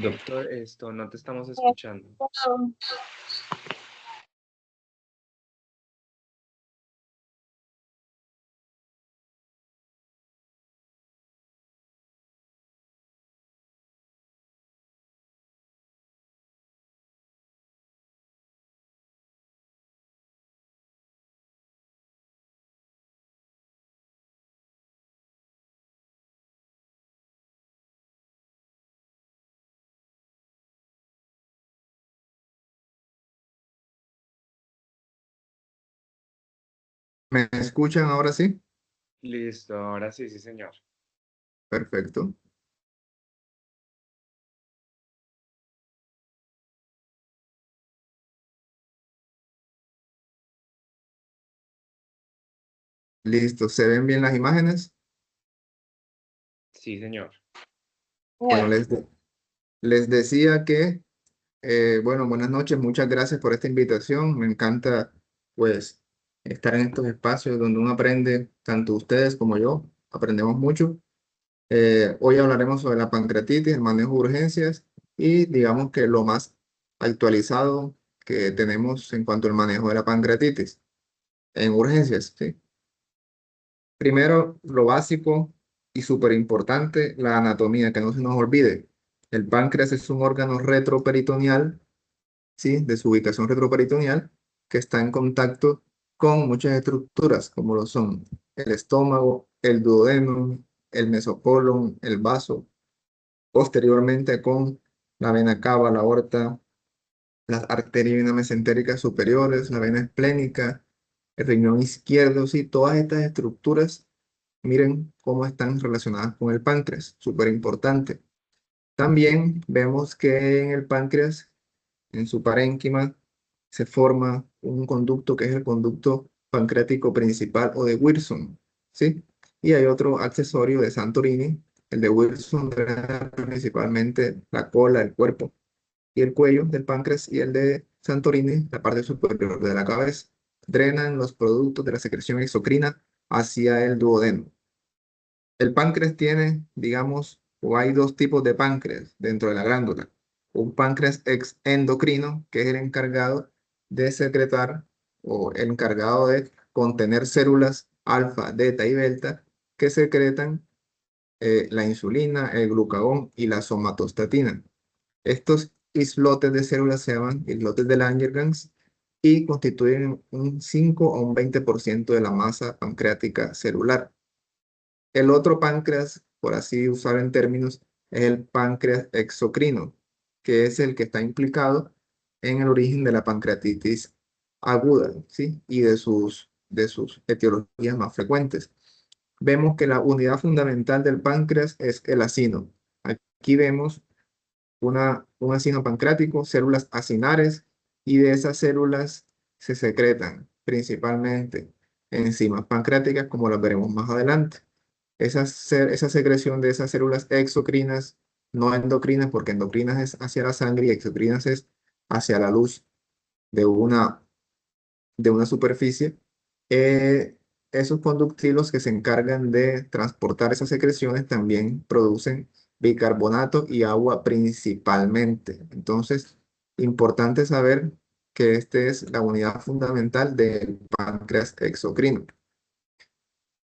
Doctor, no te estamos escuchando. ¿Me escuchan ahora sí? Listo, ahora sí, sí, señor. Perfecto. Listo. ¿Se ven bien las imágenes? Sí, señor. Bueno, les decía que, bueno, buenas noches. Muchas gracias por esta invitación. Me encanta, pues, estar en estos espacios donde uno aprende, tanto ustedes como yo, aprendemos mucho. Hoy hablaremos sobre la pancreatitis, el manejo de urgencias y digamos que lo más actualizado que tenemos en cuanto al manejo de la pancreatitis en urgencias, ¿sí? Primero, lo básico y súper importante, la anatomía, que no se nos olvide. El páncreas es un órgano retroperitoneal, ¿sí? De su ubicación retroperitoneal, que está en contacto con muchas estructuras, como lo son el estómago, el duodeno, el mesocolon, el vaso, posteriormente con la vena cava, la aorta, las arterias y venas mesentéricas superiores, la vena esplénica, el riñón izquierdo, sí, todas estas estructuras, miren cómo están relacionadas con el páncreas, súper importante. También vemos que en el páncreas, en su parénquima, se forma un conducto que es el conducto pancreático principal o de Wilson, ¿sí? Y hay otro accesorio de Santorini, el de Wilson drena principalmente la cola, el cuerpo y el cuello del páncreas, y el de Santorini, la parte superior de la cabeza. Drenan los productos de la secreción exocrina hacia el duodeno. El páncreas tiene, digamos, o hay dos tipos de páncreas dentro de la glándula. Un páncreas endocrino, que es el encargado de secretar o el encargado de contener células alfa, beta y delta que secretan la insulina, el glucagón y la somatostatina. Estos islotes de células se llaman islotes de Langerhans y constituyen un 5 o un 20% de la masa pancreática celular. El otro páncreas, por así usar en términos, es el páncreas exocrino, que es el que está implicado en el origen de la pancreatitis aguda, ¿sí? Y de sus etiologías más frecuentes. Vemos que la unidad fundamental del páncreas es el acino. Aquí vemos un acino pancreático, células acinares, y de esas células se secretan principalmente enzimas pancreáticas, como las veremos más adelante. Esa secreción de esas células exocrinas, no endocrinas, porque endocrinas es hacia la sangre y exocrinas es hacia la luz de una superficie. eh, Esos conductilos que se encargan de transportar esas secreciones también producen bicarbonato y agua principalmente. Entonces, importante saber que esta es la unidad fundamental del páncreas exocrino.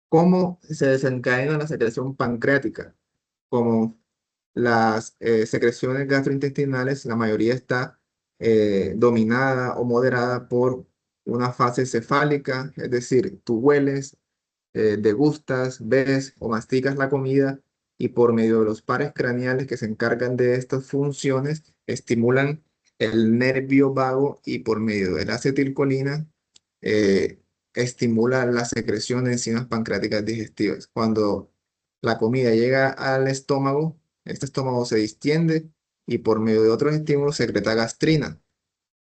¿Cómo se desencadena la secreción pancreática? Como las secreciones gastrointestinales, la mayoría está dominada o moderada por una fase cefálica, es decir, tú hueles, degustas, ves o masticas la comida, y por medio de los pares craneales que se encargan de estas funciones, estimulan el nervio vago, y por medio de la acetilcolina eh, estimula la secreción de enzimas pancreáticas digestivas. Cuando la comida llega al estómago, este estómago se distiende y por medio de otros estímulos secreta gastrina.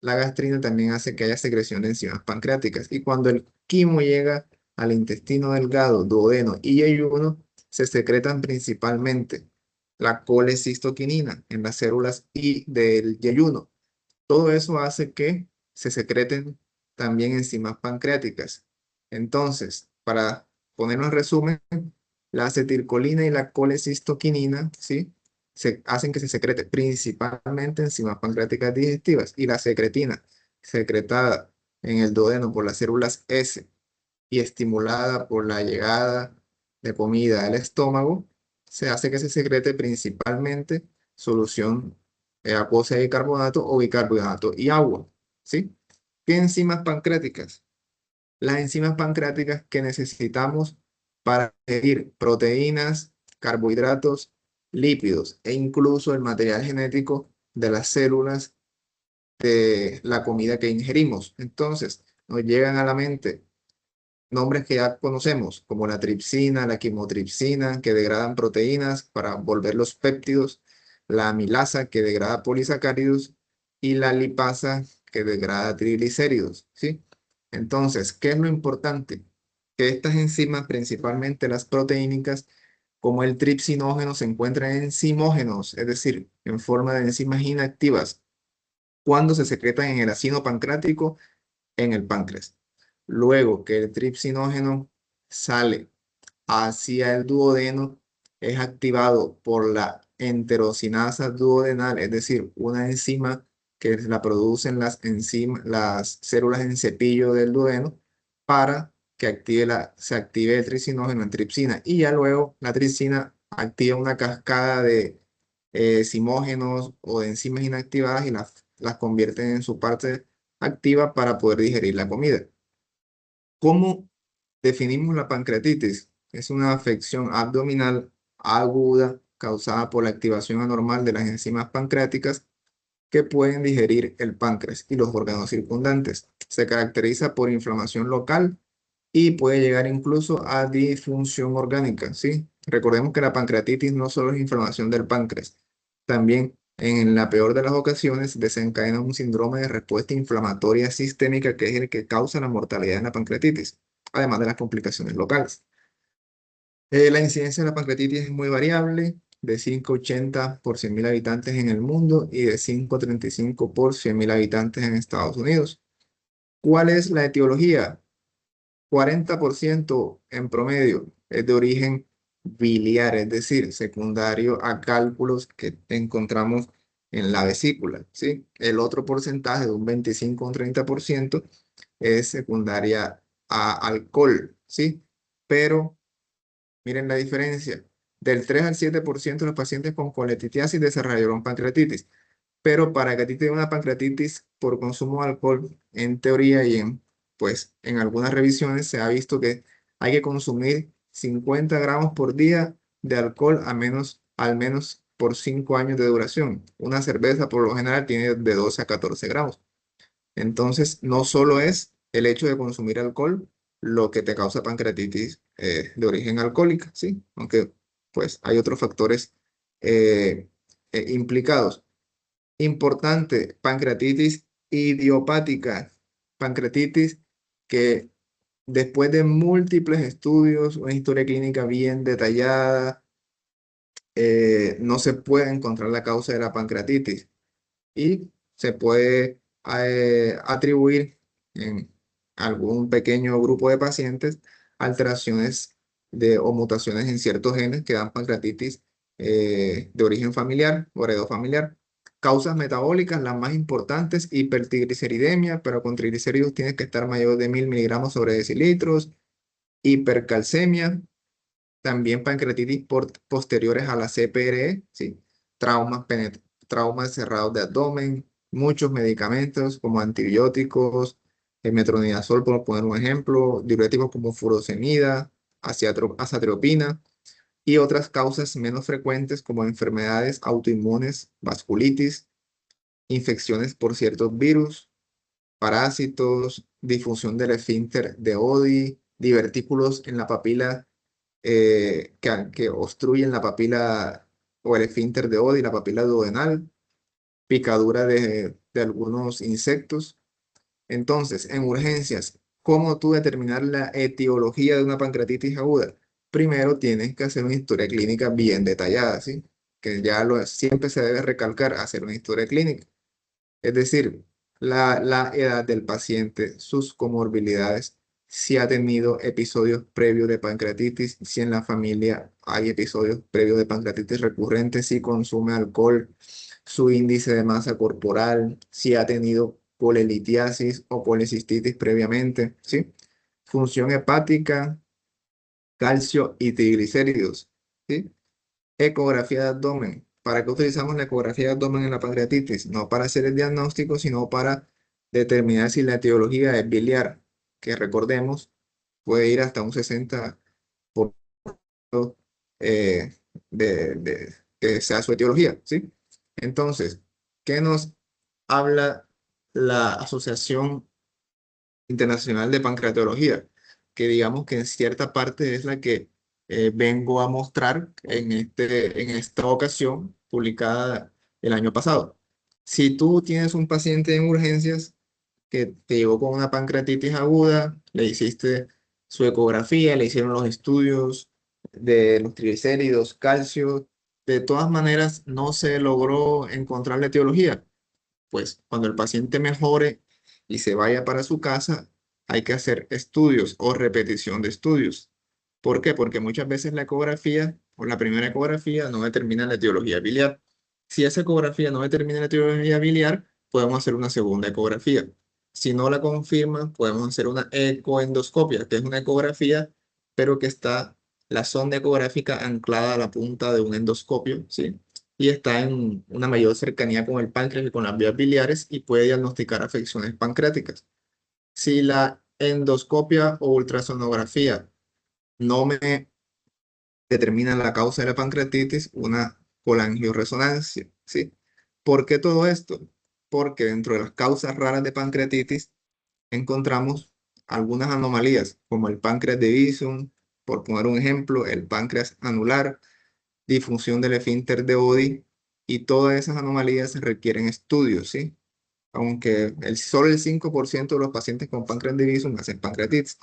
La gastrina también hace que haya secreción de enzimas pancreáticas. Y cuando el quimo llega al intestino delgado, duodeno y yeyuno, se secretan principalmente la colecistoquinina en las células y del yeyuno. Todo eso hace que se secreten también enzimas pancreáticas. Entonces, para ponerlo en resumen, la acetilcolina y la colecistoquinina, ¿sí? hacen que se secrete principalmente enzimas pancreáticas digestivas, y la secretina, secretada en el duodeno por las células S y estimulada por la llegada de comida al estómago, se hace que se secrete principalmente solución acuosa de bicarbonato o bicarbonato y agua, ¿sí? ¿Qué enzimas pancreáticas? Las enzimas pancreáticas que necesitamos para digerir proteínas, carbohidratos, lípidos e incluso el material genético de las células de la comida que ingerimos. Entonces, nos llegan a la mente nombres que ya conocemos, como la tripsina, la quimotripsina, que degradan proteínas para volver los péptidos, la amilasa, que degrada polisacáridos, y la lipasa, que degrada triglicéridos, ¿sí? Entonces, ¿qué es lo importante? Que estas enzimas, principalmente las proteínicas, como el tripsinógeno, se encuentran enzimógenos, es decir, en forma de enzimas inactivas, cuando se secretan en el ácido pancreático en el páncreas. Luego que el tripsinógeno sale hacia el duodeno, es activado por la enterocinasa duodenal, es decir, una enzima que la producen las células en cepillo del duodeno para que se active el tripsinógeno en tripsina. Y ya luego la tripsina activa una cascada de zimógenos o de enzimas inactivadas y las convierten en su parte activa para poder digerir la comida. ¿Cómo definimos la pancreatitis? Es una afección abdominal aguda causada por la activación anormal de las enzimas pancreáticas que pueden digerir el páncreas y los órganos circundantes. Se caracteriza por inflamación local y puede llegar incluso a disfunción orgánica, ¿sí? Recordemos que la pancreatitis no solo es inflamación del páncreas, también en la peor de las ocasiones desencadena un síndrome de respuesta inflamatoria sistémica, que es el que causa la mortalidad en la pancreatitis, además de las complicaciones locales. La incidencia de la pancreatitis es muy variable, de 5,80 por 100.000 habitantes en el mundo y de 5,35 por 100.000 habitantes en Estados Unidos. ¿Cuál es la etiología? 40% en promedio es de origen biliar, es decir, secundario a cálculos que encontramos en la vesícula, ¿sí? El otro porcentaje, de un 25 o un 30%, es secundaria a alcohol, ¿sí? Pero miren la diferencia. Del 3 al 7% de los pacientes con colelitiasis desarrollaron pancreatitis. Pero para que a ti te dé una pancreatitis por consumo de alcohol, en teoría y en algunas revisiones se ha visto que hay que consumir 50 gramos por día de alcohol al menos por 5 años de duración. Una cerveza por lo general tiene de 12 a 14 gramos. Entonces, no solo es el hecho de consumir alcohol lo que te causa pancreatitis de origen alcohólica, ¿sí? Aunque pues hay otros factores eh, implicados. Importante, pancreatitis idiopática, pancreatitis que después de múltiples estudios, una historia clínica bien detallada, no se puede encontrar la causa de la pancreatitis y se puede atribuir en algún pequeño grupo de pacientes alteraciones o mutaciones en ciertos genes que dan pancreatitis de origen familiar o heredofamiliar. Causas metabólicas, las más importantes: hipertrigliceridemia, pero con triglicéridos tienes que estar mayor de 1.000 miligramos sobre decilitros; hipercalcemia; también pancreatitis posteriores a la CPRE, ¿sí? Traumas, traumas cerrados de abdomen, muchos medicamentos como antibióticos, el metronidazol, por poner un ejemplo, diuréticos como furosemida, azathioprina, y otras causas menos frecuentes como enfermedades autoinmunes, vasculitis, infecciones por ciertos virus, parásitos, disfunción del esfínter de Oddi, divertículos en la papila que obstruyen la papila o el esfínter de Oddi, la papila duodenal, picadura de algunos insectos. Entonces, en urgencias, ¿cómo tú determinar la etiología de una pancreatitis aguda? Primero tienes que hacer una historia clínica bien detallada, ¿sí? Que siempre se debe recalcar, hacer una historia clínica. Es decir, la edad del paciente, sus comorbilidades, si ha tenido episodios previos de pancreatitis, si en la familia hay episodios previos de pancreatitis recurrente, si consume alcohol, su índice de masa corporal, si ha tenido polelitiasis o policistitis previamente, ¿sí? Función hepática, calcio y triglicéridos, ¿sí? Ecografía de abdomen. ¿Para qué utilizamos la ecografía de abdomen en la pancreatitis? No para hacer el diagnóstico, sino para determinar si la etiología es biliar, que recordemos puede ir hasta un 60% eh, de que sea su etiología, ¿sí? Entonces, ¿qué nos habla la Asociación Internacional de Pancreatología? Que digamos que en cierta parte es la que vengo a mostrar en esta ocasión, publicada el año pasado. Si tú tienes un paciente en urgencias que te llegó con una pancreatitis aguda, le hiciste su ecografía, le hicieron los estudios de los triglicéridos, calcio, de todas maneras no se logró encontrar la etiología. Pues cuando el paciente mejore y se vaya para su casa, hay que hacer estudios o repetición de estudios. ¿Por qué? Porque muchas veces la ecografía o la primera ecografía no determina la etiología biliar. Si esa ecografía no determina la etiología biliar, podemos hacer una segunda ecografía. Si no la confirma, podemos hacer una ecoendoscopia, que es una ecografía, pero que está la sonda ecográfica anclada a la punta de un endoscopio, ¿sí? Y está en una mayor cercanía con el páncreas y con las vías biliares y puede diagnosticar afecciones pancreáticas. Si la endoscopia o ultrasonografía no me determina la causa de la pancreatitis, una colangioresonancia, ¿sí? ¿Por qué todo esto? Porque dentro de las causas raras de pancreatitis encontramos algunas anomalías, como el páncreas de Bison, por poner un ejemplo, el páncreas anular, disfunción del esfínter de Oddi, y todas esas anomalías requieren estudios, ¿sí? Aunque solo el 5% de los pacientes con páncreas de Bison hacen pancreatitis.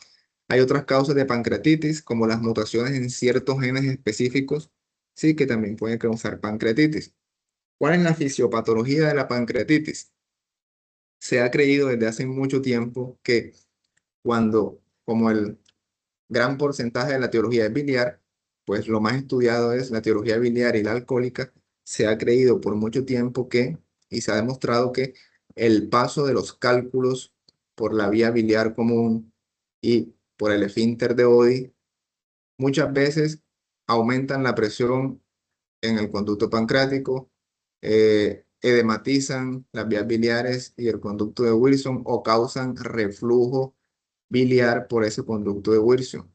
Hay otras causas de pancreatitis, como las mutaciones en ciertos genes específicos, sí, que también pueden causar pancreatitis. ¿Cuál es la fisiopatología de la pancreatitis? Se ha creído desde hace mucho tiempo que cuando, como el gran porcentaje de la etiología es biliar, pues lo más estudiado es la etiología biliar y la alcohólica. Se ha creído por mucho tiempo que, y se ha demostrado que el paso de los cálculos por la vía biliar común y por el esfínter de Oddi muchas veces aumentan la presión en el conducto pancreático, edematizan las vías biliares y el conducto de Wilson o causan reflujo biliar por ese conducto de Wilson,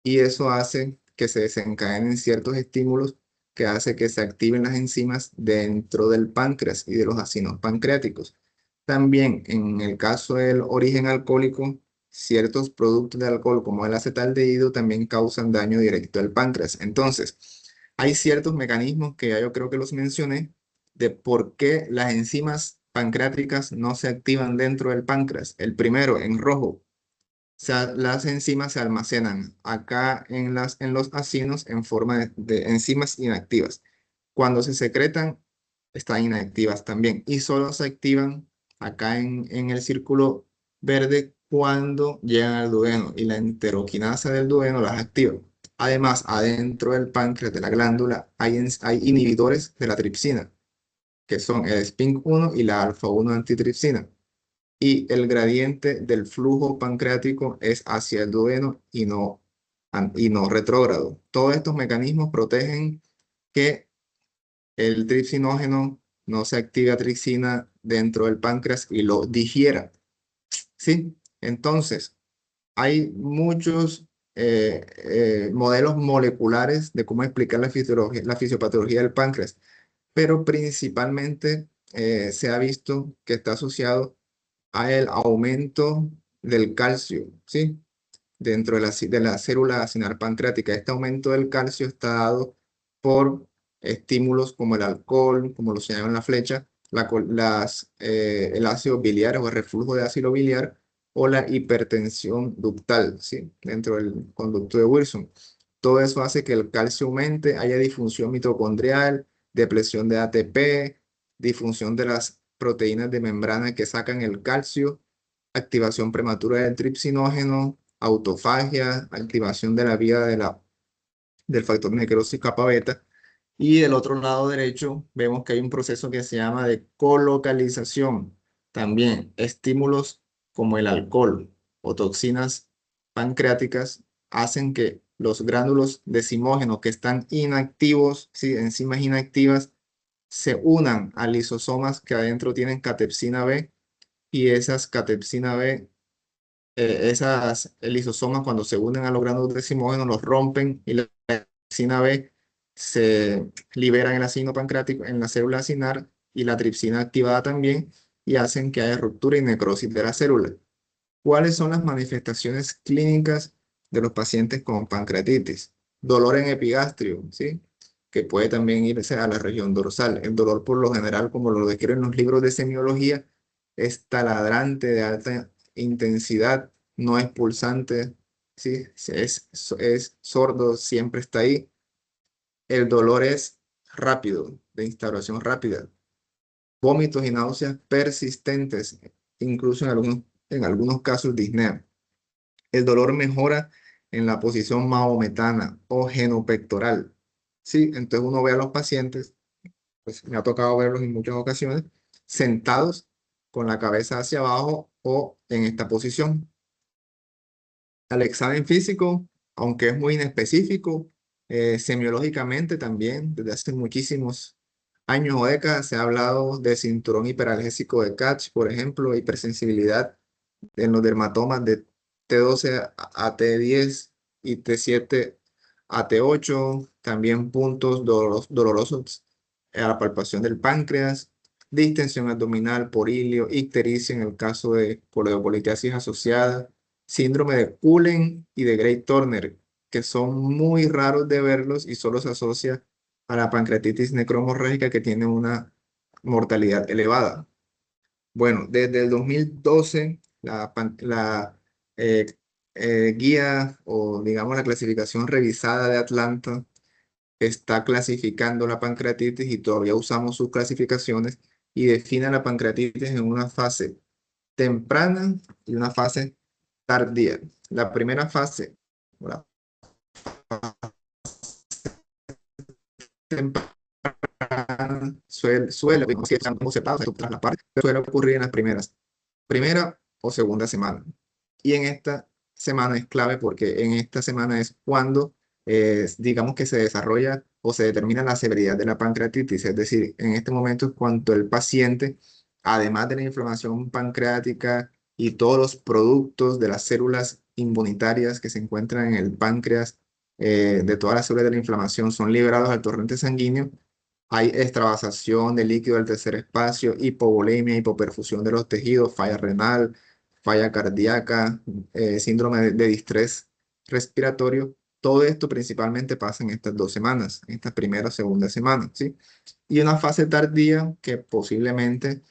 y eso hace que se desencadenen ciertos estímulos que hace que se activen las enzimas dentro del páncreas y de los acinos pancreáticos. También en el caso del origen alcohólico, ciertos productos de alcohol como el acetaldehído también causan daño directo al páncreas. Entonces, hay ciertos mecanismos que ya yo creo que los mencioné de por qué las enzimas pancreáticas no se activan dentro del páncreas. El primero, en rojo, las enzimas se almacenan acá en los acinos en forma de enzimas inactivas. Cuando se secretan, están inactivas también y solo se activan acá en el círculo verde cuando llegan al duodeno y la enteroquinasa del duodeno las activa. Además, adentro del páncreas de la glándula hay inhibidores de la tripsina, que son el SPINC1 y la alfa-1 antitripsina, y el gradiente del flujo pancreático es hacia el duodeno y no retrógrado. Todos estos mecanismos protegen que el tripsinógeno no se active a tripsina dentro del páncreas y lo digiera, ¿sí? Entonces, hay muchos modelos moleculares de cómo explicar la fisiopatología del páncreas, pero principalmente se ha visto que está asociado a el aumento del calcio, ¿sí? Dentro de la célula acinar pancreática. Este aumento del calcio está dado por estímulos como el alcohol, como lo señala en la flecha, el ácido biliar o el reflujo de ácido biliar o la hipertensión ductal, ¿sí? Dentro del conducto de Wilson. Todo eso hace que el calcio aumente, haya disfunción mitocondrial, depresión de ATP, disfunción de las proteínas de membrana que sacan el calcio, activación prematura del tripsinógeno, autofagia, activación de la vía del factor necrosis capa beta. Y del otro lado derecho vemos que hay un proceso que se llama de colocalización. También estímulos como el alcohol o toxinas pancreáticas hacen que los gránulos decimógenos que están inactivos, ¿sí? Enzimas inactivas, se unan a lisosomas que adentro tienen catepsina B y esas catepsina B, esas lisosomas cuando se unen a los gránulos decimógenos los rompen y la tripsina B se libera en el ácido pancreático, en la célula acinar y la tripsina activada también y hacen que haya ruptura y necrosis de la célula. ¿Cuáles son las manifestaciones clínicas de los pacientes con pancreatitis? Dolor en epigastrio, ¿sí? Que puede también irse a la región dorsal. El dolor, por lo general, como lo describen los libros de semiología, es taladrante de alta intensidad, no es pulsante, ¿sí? Es sordo, siempre está ahí. El dolor es rápido, de instauración rápida. Vómitos y náuseas persistentes, incluso en algunos casos disnea. El dolor mejora en la posición mahometana o genopectoral. Sí, entonces uno ve a los pacientes, pues me ha tocado verlos en muchas ocasiones, sentados con la cabeza hacia abajo o en esta posición. Al examen físico, aunque es muy inespecífico, semiológicamente también, desde hace muchísimos años o décadas, se ha hablado de cinturón hiperalgésico de Katch, por ejemplo, hipersensibilidad en los dermatomas de T12 a T10 y T7 a T8, también puntos dolorosos a la palpación del páncreas, distensión abdominal por ilio, ictericia en el caso de coledopolitiasis asociada, síndrome de Cullen y de Gray Turner, que son muy raros de verlos y solo se asocia a la pancreatitis necromorrágica que tiene una mortalidad elevada. Bueno, desde el 2012, la eh, guía o digamos la clasificación revisada de Atlanta está clasificando la pancreatitis y todavía usamos sus clasificaciones y define la pancreatitis en una fase temprana y una fase tardía. La primera fase, la temprana, suele ocurrir en las primera o segunda semana. Y en esta semana es clave porque en esta semana es cuando, digamos que se desarrolla o se determina la severidad de la pancreatitis. Es decir, en este momento es cuando el paciente, además de la inflamación pancreática y todos los productos de las células inmunitarias que se encuentran en el páncreas, de todas las células de la inflamación, son liberados al torrente sanguíneo. Hay extravasación de líquido del tercer espacio, hipovolemia, hipoperfusión de los tejidos, falla renal, falla cardíaca, síndrome de distrés respiratorio. Todo esto principalmente pasa en estas 2 semanas, en esta primera o segunda semana, ¿sí? Y una fase tardía que posiblemente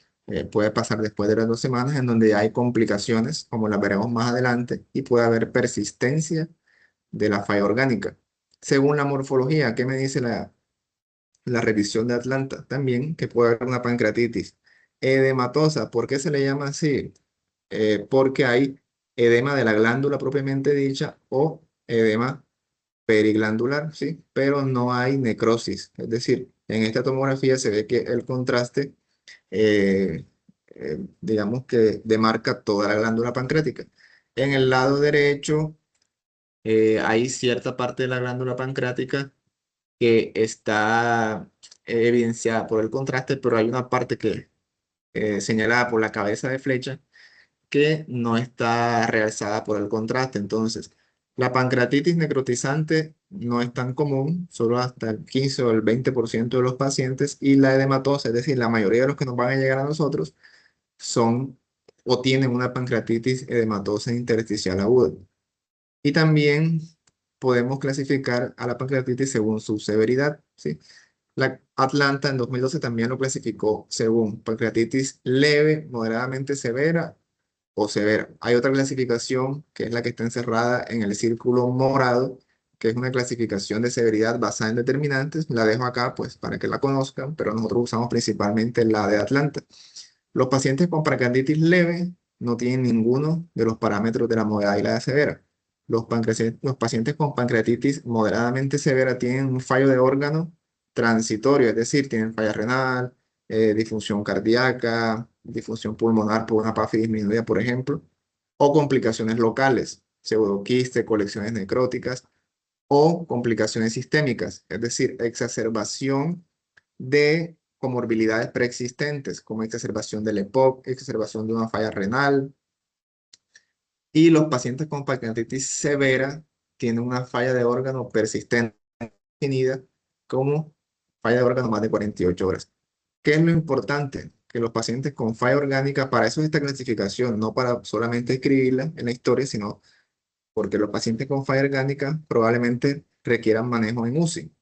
puede pasar después de las 2 semanas, en donde hay complicaciones, como las veremos más adelante, y puede haber persistencia de la falla orgánica. Según la morfología, ¿qué me dice la revisión de Atlanta? También que puede haber una pancreatitis edematosa. ¿Por qué se le llama así? Porque hay edema de la glándula propiamente dicha o edema periglandular, ¿sí? Pero no hay necrosis. Es decir, en esta tomografía se ve que el contraste, eh, digamos que demarca toda la glándula pancreática. En el lado derecho hay cierta parte de la glándula pancreática que está evidenciada por el contraste, pero hay una parte que señalada por la cabeza de flecha que no está realzada por el contraste. Entonces, la pancreatitis necrotizante no es tan común, solo hasta el 15 o el 20% de los pacientes, y la edematosa, es decir, la mayoría de los que nos van a llegar a nosotros, son o tienen una pancreatitis edematosa intersticial aguda. Y también podemos clasificar a la pancreatitis según su severidad, ¿sí? La Atlanta en 2012 también lo clasificó según pancreatitis leve, moderadamente severa o severa. Hay otra clasificación que es la que está encerrada en el círculo morado, que es una clasificación de severidad basada en determinantes. La dejo acá pues para que la conozcan, pero nosotros usamos principalmente la de Atlanta. Los pacientes con pancreatitis leve no tienen ninguno de los parámetros de la moderada y la severa. Los pacientes con pancreatitis moderadamente severa tienen un fallo de órgano transitorio, es decir, tienen falla renal, disfunción cardíaca, disfunción pulmonar por una PAFI disminuida, por ejemplo, o complicaciones locales, pseudoquiste, colecciones necróticas o complicaciones sistémicas, es decir, exacerbación de comorbilidades preexistentes, como exacerbación del EPOC, exacerbación de una falla renal, y los pacientes con pancreatitis severa tienen una falla de órgano persistente definida como falla de órgano más de 48 horas. ¿Qué es lo importante? Que los pacientes con falla orgánica, para eso es esta clasificación, no para solamente escribirla en la historia, sino porque los pacientes con falla orgánica probablemente requieran manejo en UCI.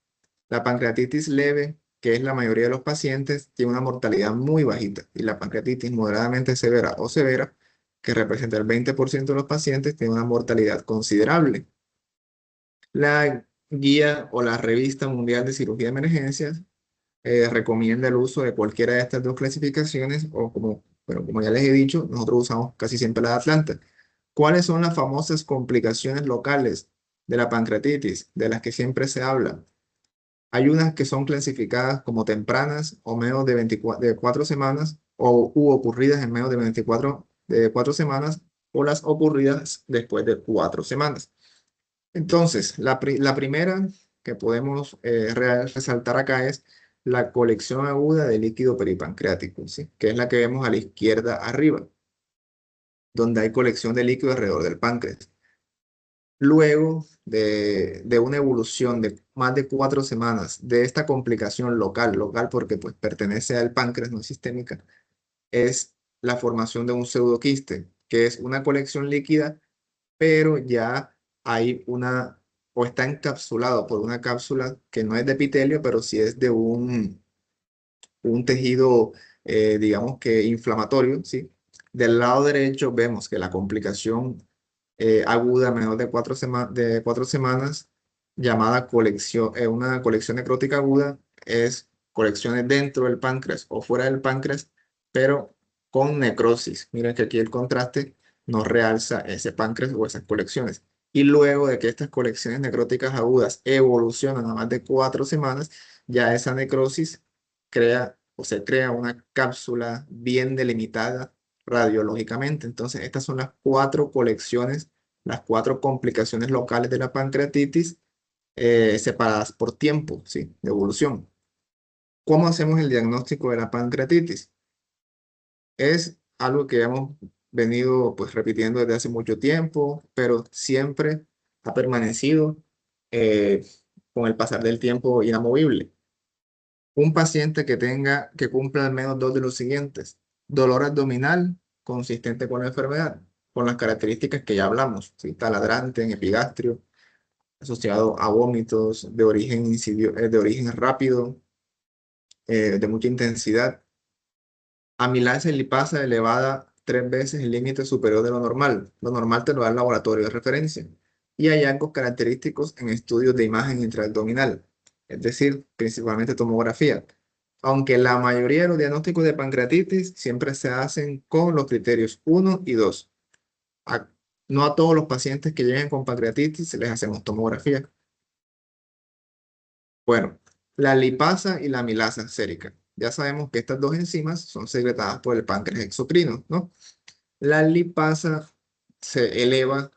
La pancreatitis leve, que es la mayoría de los pacientes, tiene una mortalidad muy bajita, y la pancreatitis moderadamente severa o severa, que representa el 20% de los pacientes, tiene una mortalidad considerable. La guía o la revista mundial de cirugía de emergencias recomienda el uso de cualquiera de estas dos clasificaciones, o como, pero como ya les he dicho, nosotros usamos casi siempre la de Atlanta. ¿Cuáles son las famosas complicaciones locales de la pancreatitis, de las que siempre se habla? Hay unas que son clasificadas como tempranas o menos de 24, de 4 semanas, o u ocurridas en menos de 24 de 4 semanas, o las ocurridas después de 4 semanas. Entonces, la primera que podemos resaltar acá es la colección aguda de líquido peripancreático, ¿sí? Que es la que vemos a la izquierda arriba, donde hay colección de líquido alrededor del páncreas. Luego de una evolución de más de 4 semanas de esta complicación local porque pues pertenece al páncreas, no es sistémica, es la formación de un pseudoquiste, que es una colección líquida, pero ya hay o está encapsulado por una cápsula que no es de epitelio, pero sí es de un tejido, digamos que inflamatorio, ¿sí? Del lado derecho vemos que la complicación aguda menor de 4 semanas, llamada una colección necrótica aguda, es colecciones dentro del páncreas o fuera del páncreas, pero con necrosis. Miren que aquí el contraste nos realza ese páncreas o esas colecciones. Y luego de que estas colecciones necróticas agudas evolucionan a más de 4 semanas, ya esa necrosis crea o se crea una cápsula bien delimitada radiológicamente. Entonces, estas son las 4 colecciones, las 4 complicaciones locales de la pancreatitis, separadas por tiempo, ¿sí? De evolución. ¿Cómo hacemos el diagnóstico de la pancreatitis? Es algo que hemos venido pues repitiendo desde hace mucho tiempo, pero siempre ha permanecido eh, con el pasar del tiempo inamovible. Un paciente que cumpla al menos dos de los siguientes: dolor abdominal consistente con la enfermedad, con las características que ya hablamos, ¿sí? Taladrante en epigastrio, asociado a vómitos de origen rápido, de mucha intensidad. Amilasa y lipasa elevada 3 veces el límite superior de lo normal. Lo normal te lo da el laboratorio de referencia. Y hallazgos característicos en estudios de imagen intraabdominal, es decir, principalmente tomografía. Aunque la mayoría de los diagnósticos de pancreatitis siempre se hacen con los criterios 1 y 2. A- no a todos los pacientes que lleguen con pancreatitis se les hacemos tomografía. Bueno, la lipasa y la amilasa sérica. Ya sabemos que estas dos enzimas son secretadas por el páncreas exocrino, ¿no? La lipasa se eleva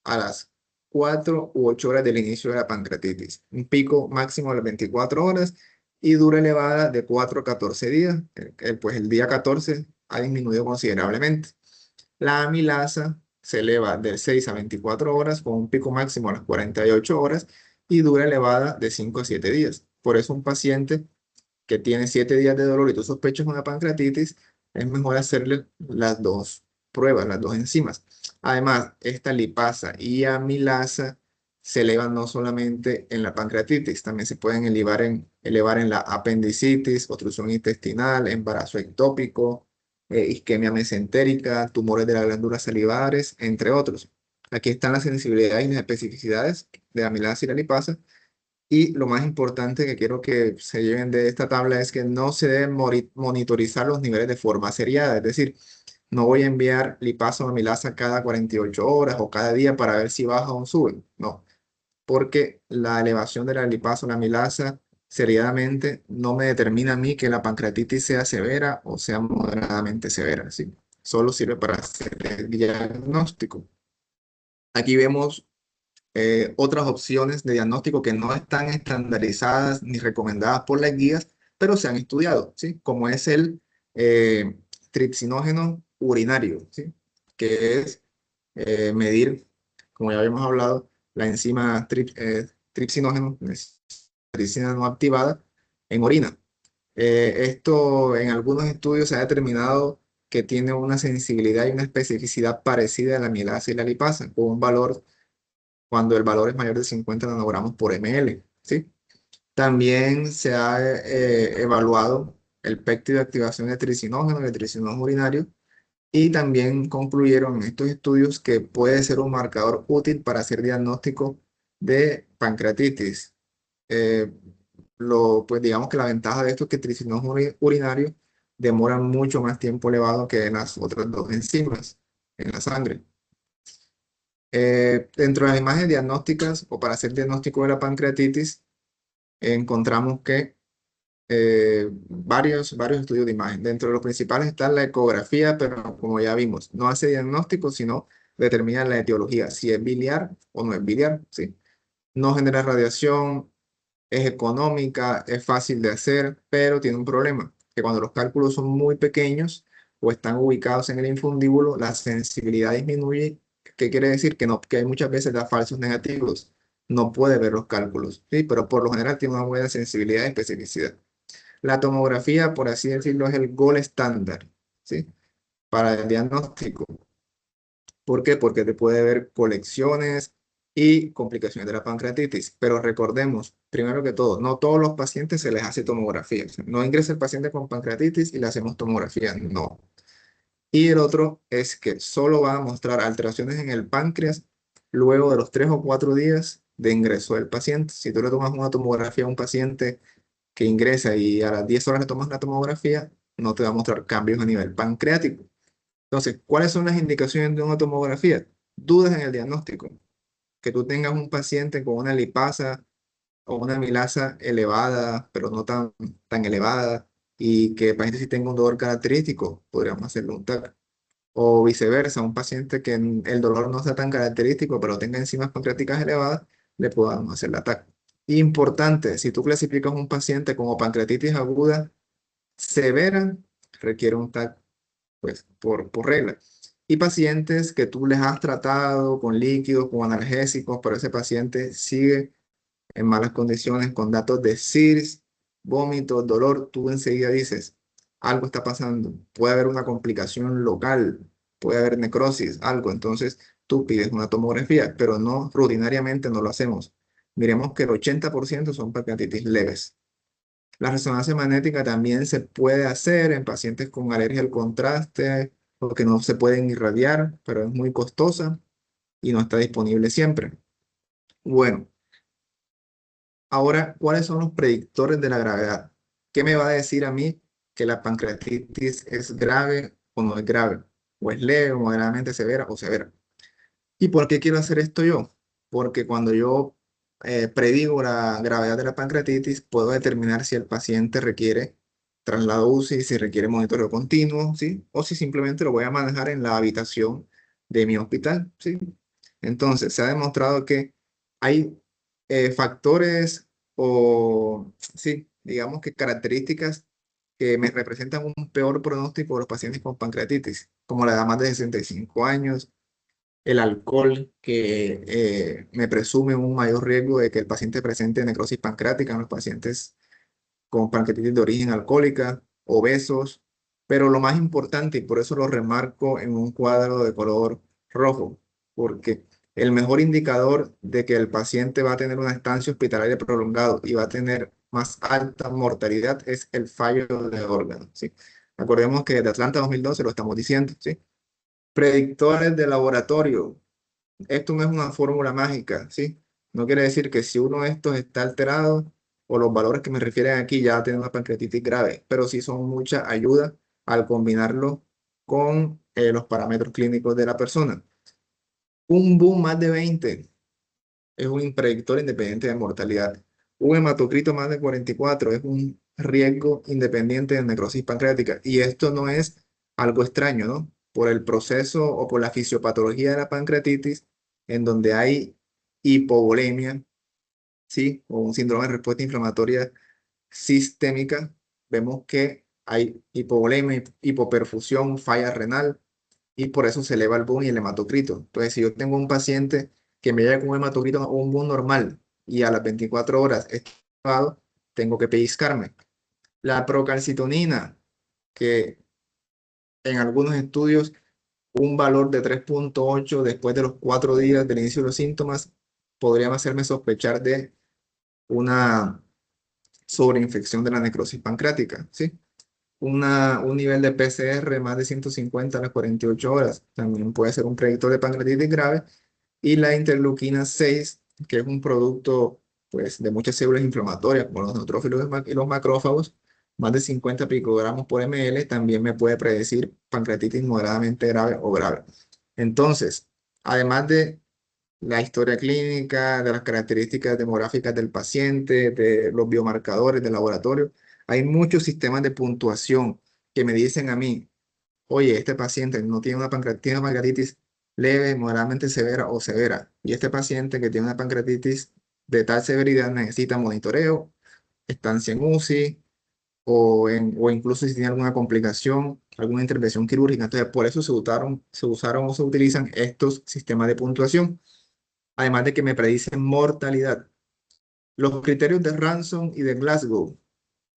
a las 4 u 8 horas del inicio de la pancreatitis, un pico máximo a las 24 horas, y dura elevada de 4 a 14 días. Pues el día 14 ha disminuido considerablemente. La amilasa se eleva de 6 a 24 horas con un pico máximo a las 48 horas, y dura elevada de 5 a 7 días. Por eso un paciente que tiene 7 días de dolor y tú sospechas una pancreatitis, es mejor hacerle las dos pruebas, las dos enzimas. Además, esta lipasa y amilasa se elevan no solamente en la pancreatitis, también se pueden elevar en la apendicitis, obstrucción intestinal, embarazo ectópico, isquemia mesentérica, tumores de las glándulas salivares, entre otros. Aquí están las sensibilidades y las especificidades de amilasa y la lipasa. Y lo más importante que quiero que se lleven de esta tabla es que no se deben monitorizar los niveles de forma seriada. Es decir, No voy a enviar lipasa o amilasa cada 48 horas o cada día para ver si baja o sube. No, porque la elevación de la lipasa o la amilasa seriadamente no me determina a mí que la pancreatitis sea severa o sea moderadamente severa, ¿sí? Solo sirve para hacer el diagnóstico. Aquí vemos otras opciones de diagnóstico que no están estandarizadas ni recomendadas por las guías, pero se han estudiado, ¿sí? Como es el eh, tripsinógeno urinario, ¿sí? Que es medir, como ya habíamos hablado, la enzima tripsinógeno, tripsina no activada, en orina. Esto en algunos estudios se ha determinado que tiene una sensibilidad y una especificidad parecida a la amilasa y la lipasa, con un valor cuando el valor es mayor de 50 nanogramos por ml, ¿sí? También se ha evaluado el péptido de activación de tricinógeno y de tricinógeno urinario y también concluyeron en estos estudios que puede ser un marcador útil para hacer diagnóstico de pancreatitis. Eh, pues digamos que la ventaja de esto es que el tricinógeno urinario demora mucho más tiempo elevado que en las otras dos enzimas en la sangre. Dentro de las imágenes diagnósticas o para hacer diagnóstico de la pancreatitis, encontramos que varios estudios de imagen. Dentro de los principales está la ecografía, pero como ya vimos, no hace diagnóstico, sino determina la etiología, si es biliar o no es biliar, ¿sí? No genera radiación, es económica, es fácil de hacer, pero tiene un problema, que cuando los cálculos son muy pequeños o están ubicados en el infundíbulo, la sensibilidad disminuye. ¿Qué quiere decir? Que, no, que hay muchas veces da falsos negativos. No puede ver los cálculos, ¿sí? Pero por lo general tiene una buena sensibilidad y especificidad. La tomografía, por así decirlo, es el gold estándar, ¿sí? Para el diagnóstico. ¿Por qué? Porque te puede ver colecciones y complicaciones de la pancreatitis. Pero recordemos, primero que todo, no todos los pacientes se les hace tomografía. O sea, no ingresa el paciente con pancreatitis y le hacemos tomografía, no. Y el otro es que solo va a mostrar alteraciones en el páncreas luego de los 3 o 4 días de ingreso del paciente. Si tú le tomas una tomografía a un paciente que ingresa y a las 10 horas le tomas la tomografía, no te va a mostrar cambios a nivel pancreático. Entonces, ¿cuáles son las indicaciones de una tomografía? Dudas en el diagnóstico. Que tú tengas un paciente con una lipasa o una amilasa elevada, pero no tan elevada, y que el paciente sí tenga un dolor característico, podríamos hacerle un TAC. O viceversa, un paciente que el dolor no sea tan característico, pero tenga enzimas pancreáticas elevadas, le podamos hacer la TAC. Importante, si tú clasificas un paciente como pancreatitis aguda severa, requiere un TAC pues por regla. Y pacientes que tú les has tratado con líquidos, con analgésicos, pero ese paciente sigue en malas condiciones con datos de SIRS, vómitos, dolor, tú enseguida dices, algo está pasando, puede haber una complicación local, puede haber necrosis, algo. Entonces tú pides una tomografía, pero no rutinariamente no lo hacemos. Miremos que el 80% son pancreatitis leves. La resonancia magnética también se puede hacer en pacientes con alergia al contraste o que no se pueden irradiar, pero es muy costosa y no está disponible siempre. Bueno, ahora, ¿cuáles son los predictores de la gravedad? ¿Qué me va a decir a mí que la pancreatitis es grave o no es grave? ¿O es leve, moderadamente severa o severa? ¿Y por qué quiero hacer esto yo? Porque cuando yo predigo la gravedad de la pancreatitis, puedo determinar si el paciente requiere traslado UCI, si requiere monitoreo continuo, ¿sí? O si simplemente lo voy a manejar en la habitación de mi hospital, ¿sí? Entonces, se ha demostrado que hay factores o, sí, digamos que características que me representan un peor pronóstico de los pacientes con pancreatitis, como la edad más de 65 años, el alcohol, que me presume un mayor riesgo de que el paciente presente necrosis pancreática en los pacientes con pancreatitis de origen alcohólica, obesos, pero lo más importante, y por eso lo remarco en un cuadro de color rojo, porque el mejor indicador de que el paciente va a tener una estancia hospitalaria prolongada y va a tener más alta mortalidad es el fallo de órganos, ¿sí? Acordemos que de Atlanta 2012 lo estamos diciendo, ¿sí? Predictores de laboratorio. Esto no es una fórmula mágica, ¿sí? No quiere decir que si uno de estos está alterado o los valores que me refieren aquí ya tienen una pancreatitis grave, pero sí son mucha ayuda al combinarlo con los parámetros clínicos de la persona. Un BU más de 20 es un predictor independiente de mortalidad. Un hematocrito más de 44 es un riesgo independiente de necrosis pancreática. Y esto no es algo extraño, ¿no? Por el proceso o por la fisiopatología de la pancreatitis, en donde hay hipovolemia, ¿sí? O un síndrome de respuesta inflamatoria sistémica, vemos que hay hipovolemia, hipoperfusión, falla renal, y por eso se eleva el boom y el hematocrito. Entonces, si yo tengo un paciente que me llega con un hematocrito o un boom normal y a las 24 horas está elevado, tengo que pellizcarme. La procalcitonina, que en algunos estudios un valor de 3,8 después de los 4 días del inicio de los síntomas podría hacerme sospechar de una sobreinfección de la necrosis pancreática, ¿sí? Un nivel de PCR más de 150 a las 48 horas también puede ser un predictor de pancreatitis grave. Y la interleuquina 6, que es un producto pues, de muchas células inflamatorias, como los neutrófilos y los macrófagos, más de 50 picogramos por ml, también me puede predecir pancreatitis moderadamente grave o grave. Entonces, además de la historia clínica, de las características demográficas del paciente, de los biomarcadores del laboratorio, hay muchos sistemas de puntuación que me dicen a mí, oye, este paciente no tiene tiene una pancreatitis leve, moderadamente severa o severa, y este paciente que tiene una pancreatitis de tal severidad necesita monitoreo, estancia en UCI, o incluso si tiene alguna complicación, alguna intervención quirúrgica. Entonces, por eso se usaron o se utilizan estos sistemas de puntuación, además de que me predicen mortalidad. Los criterios de Ransom y de Glasgow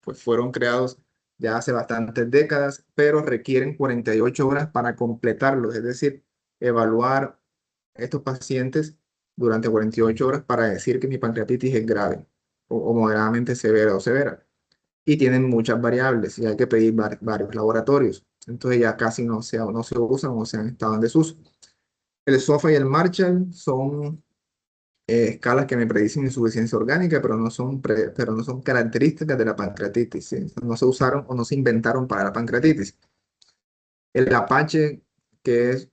pues fueron creados ya hace bastantes décadas, pero requieren 48 horas para completarlos, es decir, evaluar estos pacientes durante 48 horas para decir que mi pancreatitis es grave o moderadamente severa o severa. Y tienen muchas variables y hay que pedir varios laboratorios. Entonces ya casi no se usan o se han estado en desuso. El SOFA y el Marshall son escalas que me predicen insuficiencia orgánica, pero no son características de la pancreatitis, ¿sí? No se usaron o no se inventaron para la pancreatitis. El Apache, que es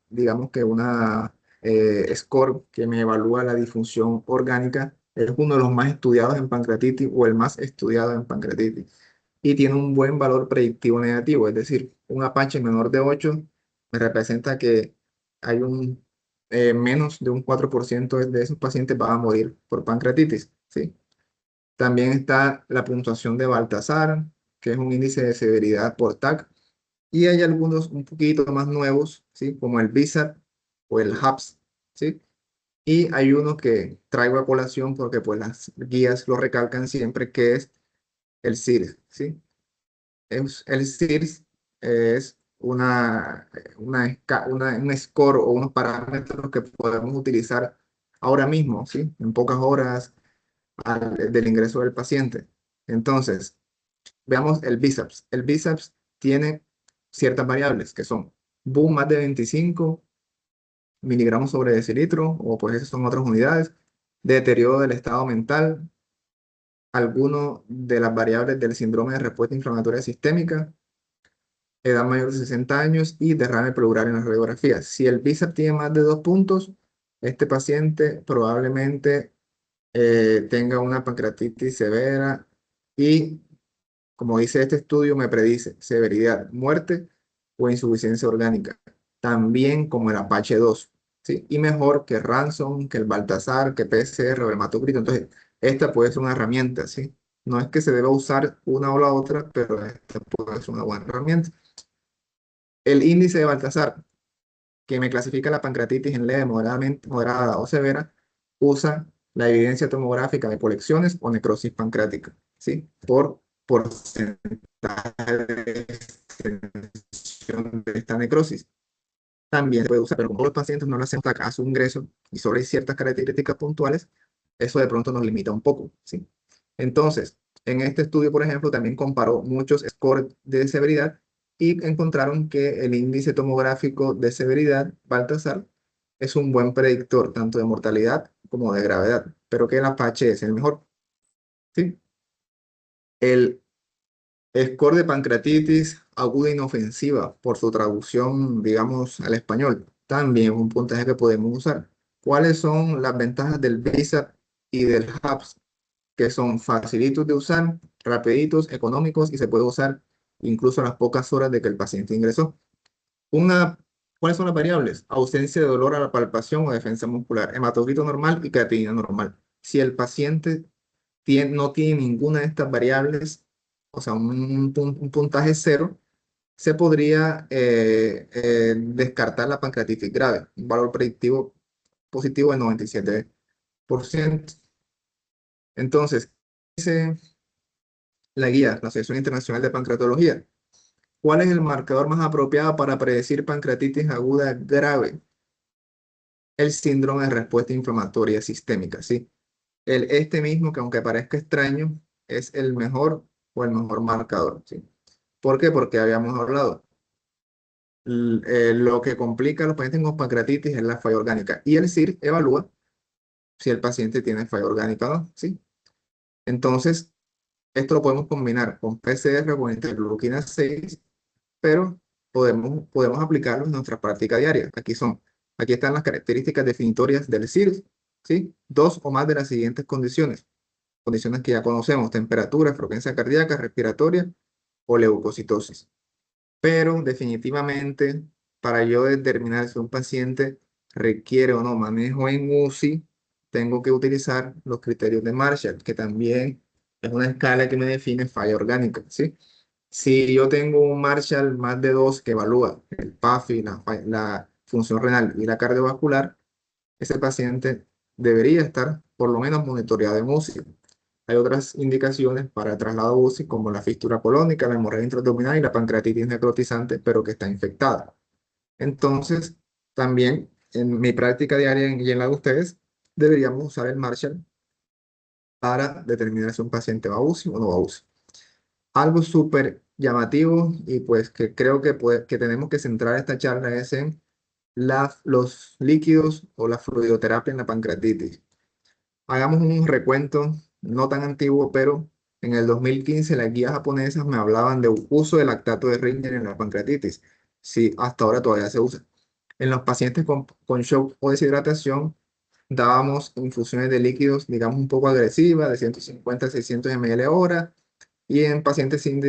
digamos que una score que me evalúa la disfunción orgánica, es uno de los más estudiados en pancreatitis o el más estudiado en pancreatitis. Y tiene un buen valor predictivo negativo, es decir, un Apache menor de 8 me representa que hay menos de un 4% de esos pacientes van a morir por pancreatitis, ¿sí? También está la puntuación de Baltasar, que es un índice de severidad por TAC, y hay algunos un poquito más nuevos, ¿sí? Como el BISAT o el HAPS, ¿sí? Y hay uno que traigo a colación porque pues las guías lo recalcan siempre, que es el CIRS, ¿sí? El CIRS es un score o unos parámetros que podemos utilizar ahora mismo, ¿sí? En pocas horas del ingreso del paciente. Entonces, veamos el bíceps. El bíceps tiene ciertas variables que son BU más de 25 miligramos sobre decilitro, o pues esas son otras unidades, deterioro del estado mental, alguno de las variables del síndrome de respuesta inflamatoria sistémica, edad mayor de 60 años y derrame pleural en la radiografía. Si el bíceps tiene más de 2 puntos, este paciente probablemente tenga una pancreatitis severa y, como dice este estudio, me predice severidad, muerte o insuficiencia orgánica, también como el Apache 2, ¿sí? Y mejor que Ransom, que el Baltasar, que PCR o el hematocrito. Entonces, esta puede ser una herramienta, ¿sí? No es que se deba usar una o la otra, pero esta puede ser una buena herramienta. El índice de Baltasar, que me clasifica la pancreatitis en leve, moderada o severa, usa la evidencia tomográfica de colecciones o necrosis pancreática, ¿sí? Por porcentaje de extensión de esta necrosis. También se puede usar, pero como los pacientes no lo hacen hasta su ingreso y solo hay ciertas características puntuales, eso de pronto nos limita un poco, ¿sí? Entonces, en este estudio, por ejemplo, también comparó muchos scores de severidad y encontraron que el índice tomográfico de severidad, Baltasar, es un buen predictor tanto de mortalidad como de gravedad, pero que el Apache es el mejor, ¿sí? El Score de pancreatitis aguda inofensiva, por su traducción, digamos, al español. También un puntaje que podemos usar. ¿Cuáles son las ventajas del BISAP y del HAPS? Que son facilitos de usar, rapiditos, económicos y se puede usar incluso a las pocas horas de que el paciente ingresó. Una, ¿Cuáles son las variables? Ausencia de dolor a la palpación o defensa muscular, hematocrito normal y creatinina normal. Si el paciente no tiene ninguna de estas variables, o sea, un puntaje cero, se podría descartar la pancreatitis grave, un valor predictivo positivo del 97%. Entonces, dice la guía, la Asociación Internacional de Pancreatología. ¿Cuál es el marcador más apropiado para predecir pancreatitis aguda grave? El síndrome de respuesta inflamatoria sistémica, ¿sí? Este mismo, que aunque parezca extraño, es el mejor o el mejor marcador, ¿sí? ¿Por qué? Porque habíamos hablado. Lo que complica a los pacientes con pancreatitis es la falla orgánica. Y el SIR evalúa si el paciente tiene falla orgánica o no, ¿sí? Entonces, esto lo podemos combinar con PCR o con interleuquina 6, pero podemos aplicarlo en nuestra práctica diaria. Aquí están las características definitorias del SIR, ¿sí? Dos o más de las siguientes condiciones que ya conocemos: temperatura, frecuencia cardíaca, respiratoria o leucocitosis. Pero definitivamente, para yo determinar si un paciente requiere o no manejo en UCI, tengo que utilizar los criterios de Marshall, que también es una escala que me define falla orgánica, ¿sí? Si yo tengo un Marshall más de 2 que evalúa el PAFI, la función renal y la cardiovascular, ese paciente debería estar por lo menos monitoreado en UCI. Hay otras indicaciones para traslado UCI, como la fístula colónica, la hemorragia intraabdominal y la pancreatitis necrotizante, pero que está infectada. Entonces, también en mi práctica diaria y en la de ustedes, deberíamos usar el Marshall para determinar si un paciente va a UCI o no va a UCI. Algo súper llamativo y pues que creo que tenemos que centrar esta charla es en los líquidos o la fluidoterapia en la pancreatitis. Hagamos un recuento no tan antiguo, pero en el 2015 las guías japonesas me hablaban de uso de lactato de Ringer en la pancreatitis. Sí, hasta ahora todavía se usa. En los pacientes con shock o deshidratación, dábamos infusiones de líquidos, digamos, un poco agresivas, de 150 a 600 ml hora, y en pacientes sin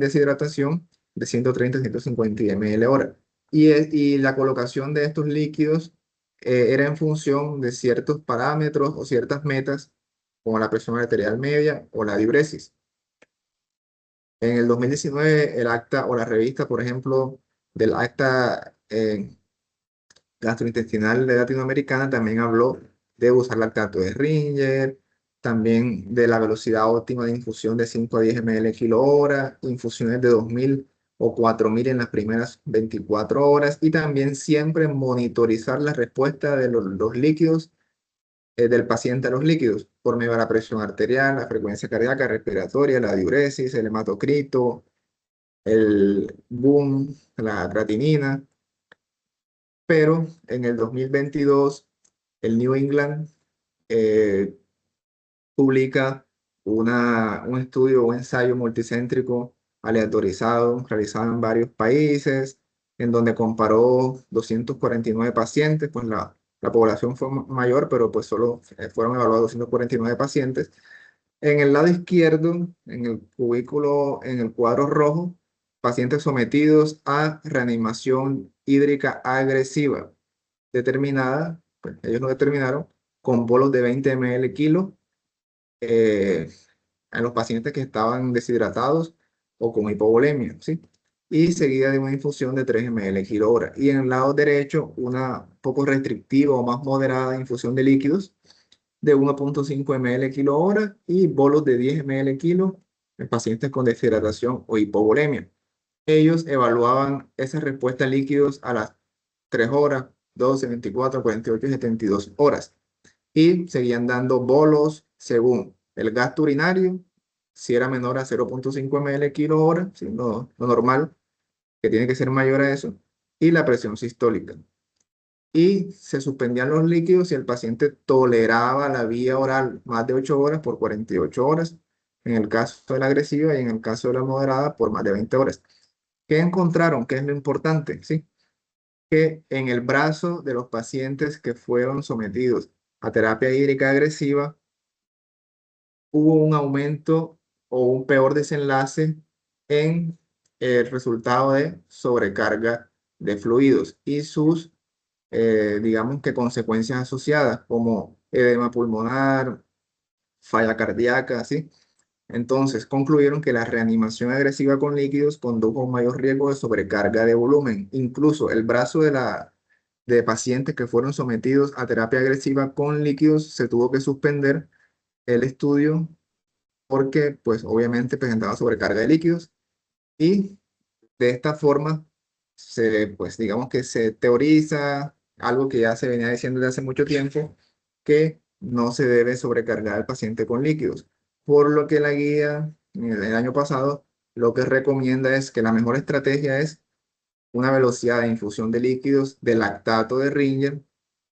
deshidratación, de 130 a 150 ml hora. Y la colocación de estos líquidos era en función de ciertos parámetros o ciertas metas, como la presión arterial media o la diuresis. En el 2019, el acta o la revista, por ejemplo, del acta gastrointestinal de latinoamericana también habló de usar lactato de Ringer, también de la velocidad óptima de infusión de 5 a 10 ml kilo hora, infusiones de 2000 o 4000 en las primeras 24 horas, y también siempre monitorizar la respuesta de los líquidos, del paciente a los líquidos, por medio de la presión arterial, la frecuencia cardíaca, respiratoria, la diuresis, el hematocrito, el BUN, la creatinina. Pero en el 2022, el New England eh, publica un estudio, un ensayo multicéntrico aleatorizado, realizado en varios países, en donde comparó 249 pacientes. Pues la población fue mayor, pero pues solo fueron evaluados 249 pacientes. En el lado izquierdo, en el cubículo, en el cuadro rojo, pacientes sometidos a reanimación hídrica agresiva determinada, pues ellos lo determinaron, con bolos de 20 ml kilo, eh, en los pacientes que estaban deshidratados o con hipovolemia, ¿sí? Y seguida de una infusión de 3 ml kilo hora. Y en el lado derecho, una poco restrictiva o más moderada infusión de líquidos de 1.5 ml kilo hora y bolos de 10 ml kilo en pacientes con deshidratación o hipovolemia. Ellos evaluaban esa respuesta a líquidos a las 3 horas, 12, 24, 48 y 72 horas. Y seguían dando bolos según el gasto urinario, si era menor a 0.5 ml kilo hora, si lo normal, que tiene que ser mayor a eso, y la presión sistólica. Y se suspendían los líquidos si el paciente toleraba la vía oral más de 8 horas por 48 horas. en el caso de la agresiva y en el caso de la moderada por más de 20 horas. ¿Qué encontraron? ¿Qué es lo importante? ¿Sí? Que en el brazo de los pacientes que fueron sometidos a terapia hídrica agresiva hubo un aumento o un peor desenlace en el resultado de sobrecarga de fluidos y sus, digamos que consecuencias asociadas como edema pulmonar, falla cardíaca, ¿sí? Entonces, concluyeron que la reanimación agresiva con líquidos condujo a un mayor riesgo de sobrecarga de volumen. Incluso el brazo de pacientes que fueron sometidos a terapia agresiva con líquidos se tuvo que suspender el estudio porque, pues, obviamente presentaba sobrecarga de líquidos y de esta forma pues, digamos que se teoriza algo que ya se venía diciendo desde hace mucho tiempo, que no se debe sobrecargar al paciente con líquidos. Por lo que la guía el año pasado lo que recomienda es que la mejor estrategia es una velocidad de infusión de líquidos de lactato de Ringer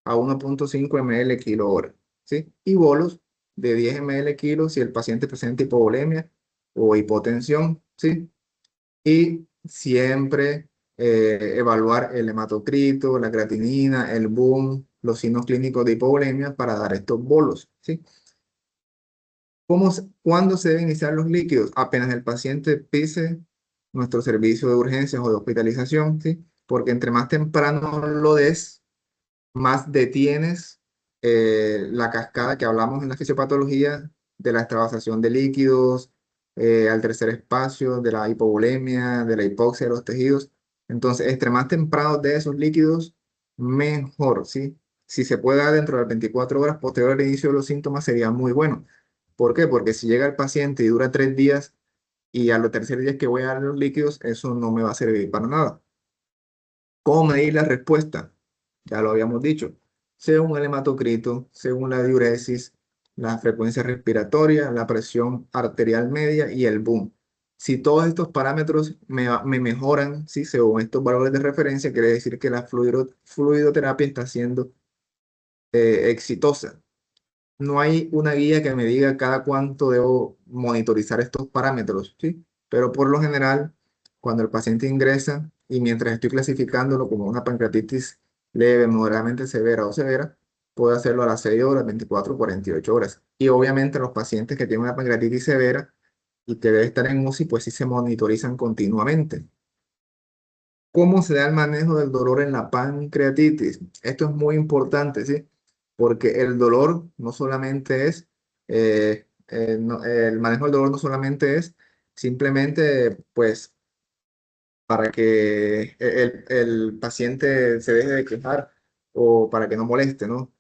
a 1,5 ml kilo hora, ¿sí? Y bolos de 10 ml kilo si el paciente presenta hipovolemia o hipotensión, ¿sí? Y siempre evaluar el hematocrito, la creatinina, el boom, los signos clínicos de hipovolemia para dar estos bolos, ¿sí? ¿Cuándo se deben iniciar los líquidos? Apenas el paciente pise nuestro servicio de urgencias o de hospitalización, ¿sí? Porque entre más temprano lo des, más detienes la cascada que hablamos en la fisiopatología de la extravasación de líquidos, al tercer espacio, de la hipovolemia, de la hipoxia de los tejidos. Entonces, entre más temprano de esos líquidos, mejor, ¿sí? Si se puede dar dentro de las 24 horas posterior al inicio de los síntomas, sería muy bueno. ¿Por qué? Porque si llega el paciente y dura 3 días y a los tercer días que voy a dar los líquidos, eso no me va a servir para nada. ¿Cómo medir la respuesta? Ya lo habíamos dicho. Según el hematocrito, según la diuresis, la frecuencia respiratoria, la presión arterial media y el boom. Si todos estos parámetros me mejoran, ¿sí? Según estos valores de referencia, quiere decir que la fluidoterapia está siendo exitosa. No hay una guía que me diga cada cuánto debo monitorizar estos parámetros, ¿sí? Pero por lo general, cuando el paciente ingresa y mientras estoy clasificándolo como una pancreatitis leve, moderadamente severa o severa, puedo hacerlo a las 6 horas, 24, 48 horas. Y obviamente los pacientes que tienen una pancreatitis severa y que deben estar en UCI, pues sí se monitorizan continuamente. ¿Cómo se da el manejo del dolor en la pancreatitis? Esto es muy importante, ¿sí? Porque el dolor no solamente es, el manejo del dolor no solamente es simplemente, pues, para que el paciente se deje de quejar o para que no moleste, ¿no?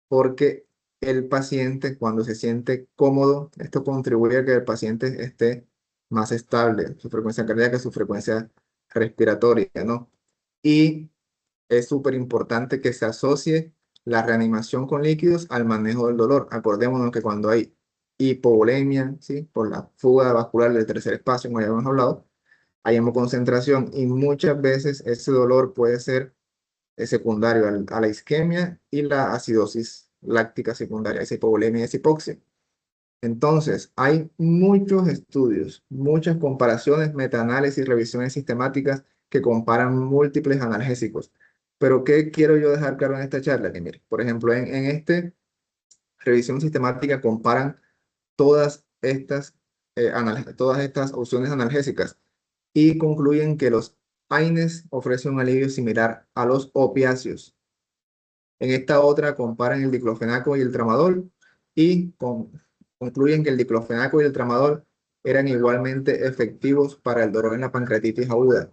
Porque el paciente, cuando se siente cómodo, esto contribuye a que el paciente esté más estable, su frecuencia cardíaca, su frecuencia respiratoria, ¿no? Y es súper importante que se asocie la reanimación con líquidos al manejo del dolor. Acordémonos que cuando hay hipovolemia, ¿sí? Por la fuga vascular del tercer espacio, como ya hemos hablado, hay hemoconcentración y muchas veces ese dolor puede ser secundario a la isquemia y la acidosis láctica secundaria, esa hipovolemia y esa hipoxia. Entonces, hay muchos estudios, muchas comparaciones, metaanálisis, revisiones sistemáticas que comparan múltiples analgésicos. Pero, ¿qué quiero yo dejar claro en esta charla? Que mire, por ejemplo, en esta revisión sistemática comparan todas estas, todas estas opciones analgésicas y concluyen que los AINES ofrecen un alivio similar a los opiáceos. En esta otra comparan el diclofenaco y el tramadol y concluyen que el diclofenaco y el tramadol eran igualmente efectivos para el dolor en la pancreatitis aguda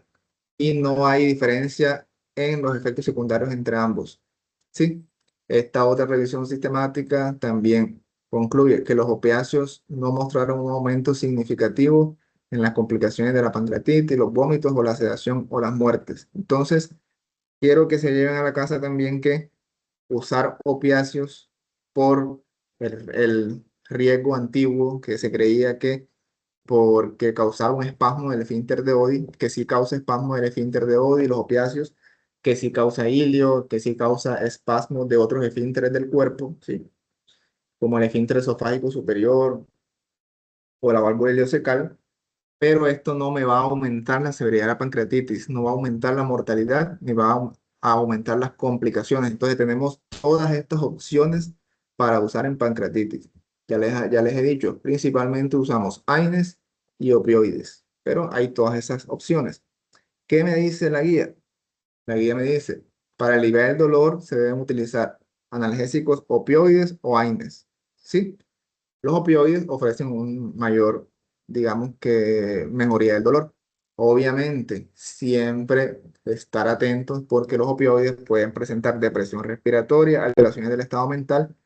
y no hay diferencia en los efectos secundarios entre ambos. Sí, esta otra revisión sistemática también concluye que los opiáceos no mostraron un aumento significativo en las complicaciones de la pancreatitis, los vómitos o la sedación o las muertes. Entonces, quiero que se lleven a la casa también que usar opiáceos por el riesgo antiguo que se creía que porque causaba un espasmo del esfínter de Oddi, que sí causa espasmo del esfínter de Oddi, los opiáceos, que sí causa ilio, que sí causa espasmos de otros esfínteres del cuerpo, ¿sí? Como el esfínter esofágico superior, o la válvula ileocecal, pero esto no me va a aumentar la severidad de la pancreatitis, no va a aumentar la mortalidad, ni va a aumentar las complicaciones. Entonces tenemos todas estas opciones para usar en pancreatitis. Ya les he dicho, principalmente usamos AINES y opioides, pero hay todas esas opciones. ¿Qué me dice la guía? La guía me dice, para aliviar el dolor se deben utilizar analgésicos opioides o AINES. ¿Sí? Los opioides ofrecen un mayor, digamos que, mejoría del dolor. Obviamente, siempre estar atentos porque los opioides pueden presentar depresión respiratoria, alteraciones del estado mental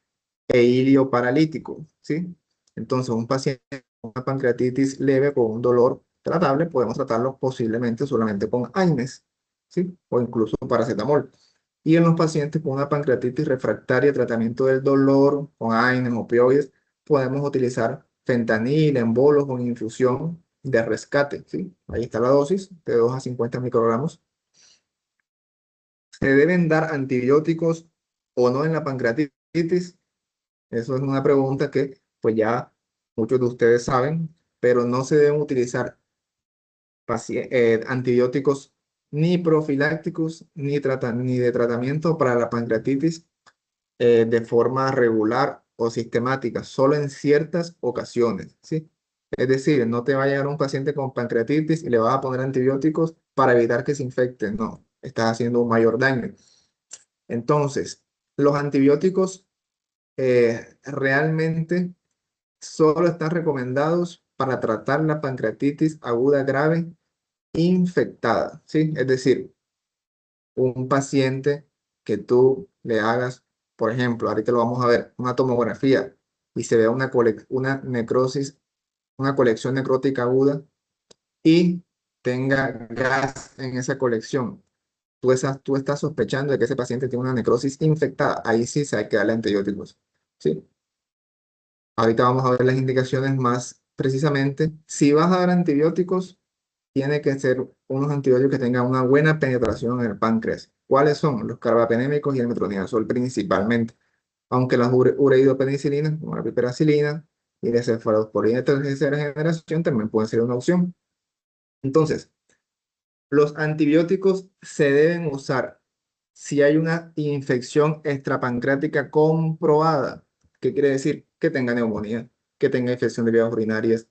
e ilio paralítico, ¿sí? Entonces, un paciente con una pancreatitis leve con un dolor tratable, podemos tratarlo posiblemente solamente con AINES, ¿sí? O incluso paracetamol. Y en los pacientes con una pancreatitis refractaria, tratamiento del dolor con AINES, opioides, podemos utilizar fentanil en bolos o en infusión de rescate, ¿sí? Ahí está la dosis, de 2 a 50 microgramos. ¿Se deben dar antibióticos o no en la pancreatitis? Eso es una pregunta que pues ya muchos de ustedes saben, pero no se deben utilizar antibióticos ni profilácticos ni de tratamiento para la pancreatitis de forma regular o sistemática, solo en ciertas ocasiones, ¿sí? Es decir, no te va a llegar un paciente con pancreatitis y le vas a poner antibióticos para evitar que se infecte, no, estás haciendo un mayor daño. Entonces, los antibióticos realmente solo están recomendados para tratar la pancreatitis aguda grave infectada, ¿sí? Es decir, un paciente que tú le hagas, por ejemplo, ahorita lo vamos a ver, una tomografía y se vea una necrosis, una colección necrótica aguda y tenga gas en esa colección. Tú estás sospechando de que ese paciente tiene una necrosis infectada. Ahí sí se hay que darle antibióticos, ¿sí? Ahorita vamos a ver las indicaciones más precisamente. Si vas a dar antibióticos, tiene que ser unos antibióticos que tengan una buena penetración en el páncreas. ¿Cuáles son? Los carbapenémicos y el metronidazol principalmente. Aunque las ureidopenicilinas, como la piperacilina y la cefalosporina de tercera generación también pueden ser una opción. Entonces, los antibióticos se deben usar si hay una infección extrapancreática comprobada. ¿Qué quiere decir? Que tenga neumonía, que tenga infección de vías urinarias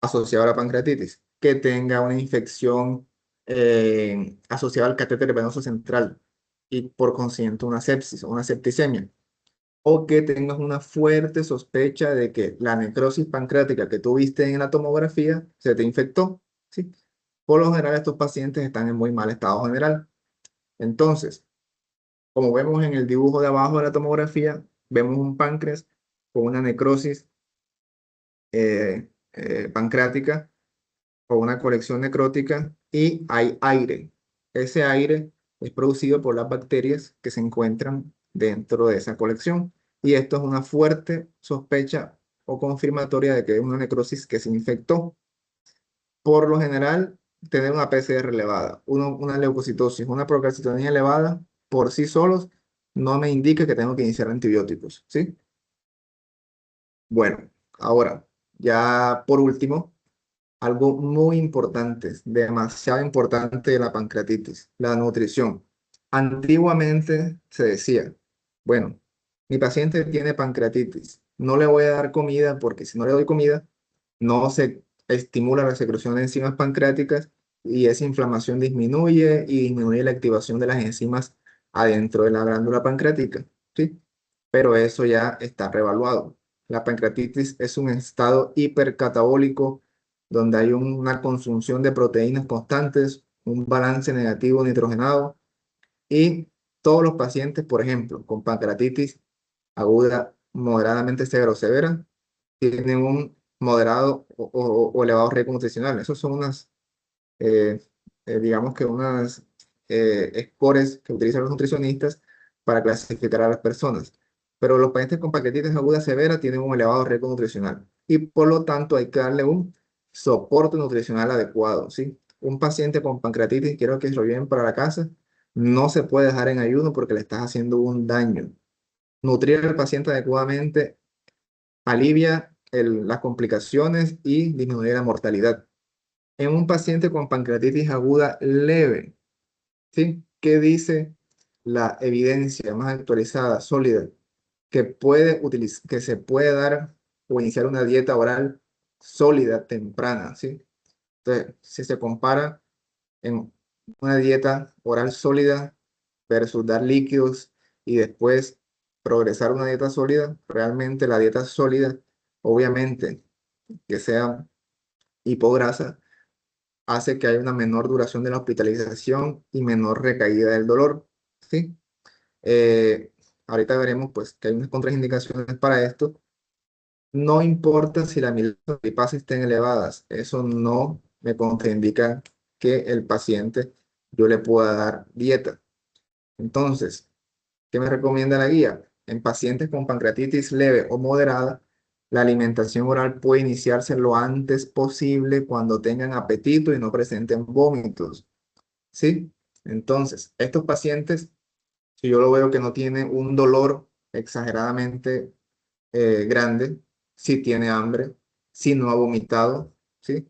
asociada a la pancreatitis, que tenga una infección asociada al catéter venoso central y por consiguiente una sepsis o una septicemia, o que tengas una fuerte sospecha de que la necrosis pancreática que tuviste en la tomografía se te infectó, ¿sí? Por lo general, estos pacientes están en muy mal estado general. Entonces, como vemos en el dibujo de abajo de la tomografía, vemos un páncreas con una necrosis pancreática o una colección necrótica y hay aire. Ese aire es producido por las bacterias que se encuentran dentro de esa colección y esto es una fuerte sospecha o confirmatoria de que es una necrosis que se infectó. Por lo general, tener una PCR elevada, una leucocitosis, una procalcitonía elevada, por sí solos, no me indica que tengo que iniciar antibióticos, ¿sí? Bueno, ahora, ya por último, algo muy importante, demasiado importante de la pancreatitis, la nutrición. Antiguamente se decía, bueno, mi paciente tiene pancreatitis, no le voy a dar comida porque si no le doy comida, no se estimula la secreción de enzimas pancreáticas y esa inflamación disminuye y disminuye la activación de las enzimas adentro de la glándula pancreática, ¿sí? Pero eso ya está revaluado. La pancreatitis es un estado hipercatabólico donde hay una consunción de proteínas constantes, un balance negativo nitrogenado y todos los pacientes, por ejemplo, con pancreatitis aguda moderadamente severa o severa, tienen un moderado o elevado riesgo nutricional. Esos son unas, eh, digamos que unas scores que utilizan los nutricionistas para clasificar a las personas. Pero los pacientes con pancreatitis aguda severa tienen un elevado riesgo nutricional y por lo tanto hay que darle un soporte nutricional adecuado, ¿sí? Un paciente con pancreatitis, quiero que se lo lleven para la casa, no se puede dejar en ayuno porque le estás haciendo un daño. Nutrir al paciente adecuadamente alivia las complicaciones y disminuir la mortalidad. En un paciente con pancreatitis aguda leve, ¿sí? ¿Qué dice la evidencia más actualizada, sólida, que se puede dar o iniciar una dieta oral sólida, temprana, ¿sí? Entonces, si se compara en una dieta oral sólida versus dar líquidos y después progresar a una dieta sólida, realmente la dieta sólida, obviamente, que sea hipograsa, hace que haya una menor duración de la hospitalización y menor recaída del dolor, ¿sí? Eh, ahorita veremos pues que hay unas contraindicaciones para esto. No importa si la amilasa y lipasa estén elevadas, eso no me contraindica que el paciente yo le pueda dar dieta. Entonces, ¿qué me recomienda la guía? En pacientes con pancreatitis leve o moderada, la alimentación oral puede iniciarse lo antes posible cuando tengan apetito y no presenten vómitos, ¿sí? Entonces, estos pacientes, si yo lo veo que no tiene un dolor exageradamente grande, si tiene hambre, si no ha vomitado, ¿sí?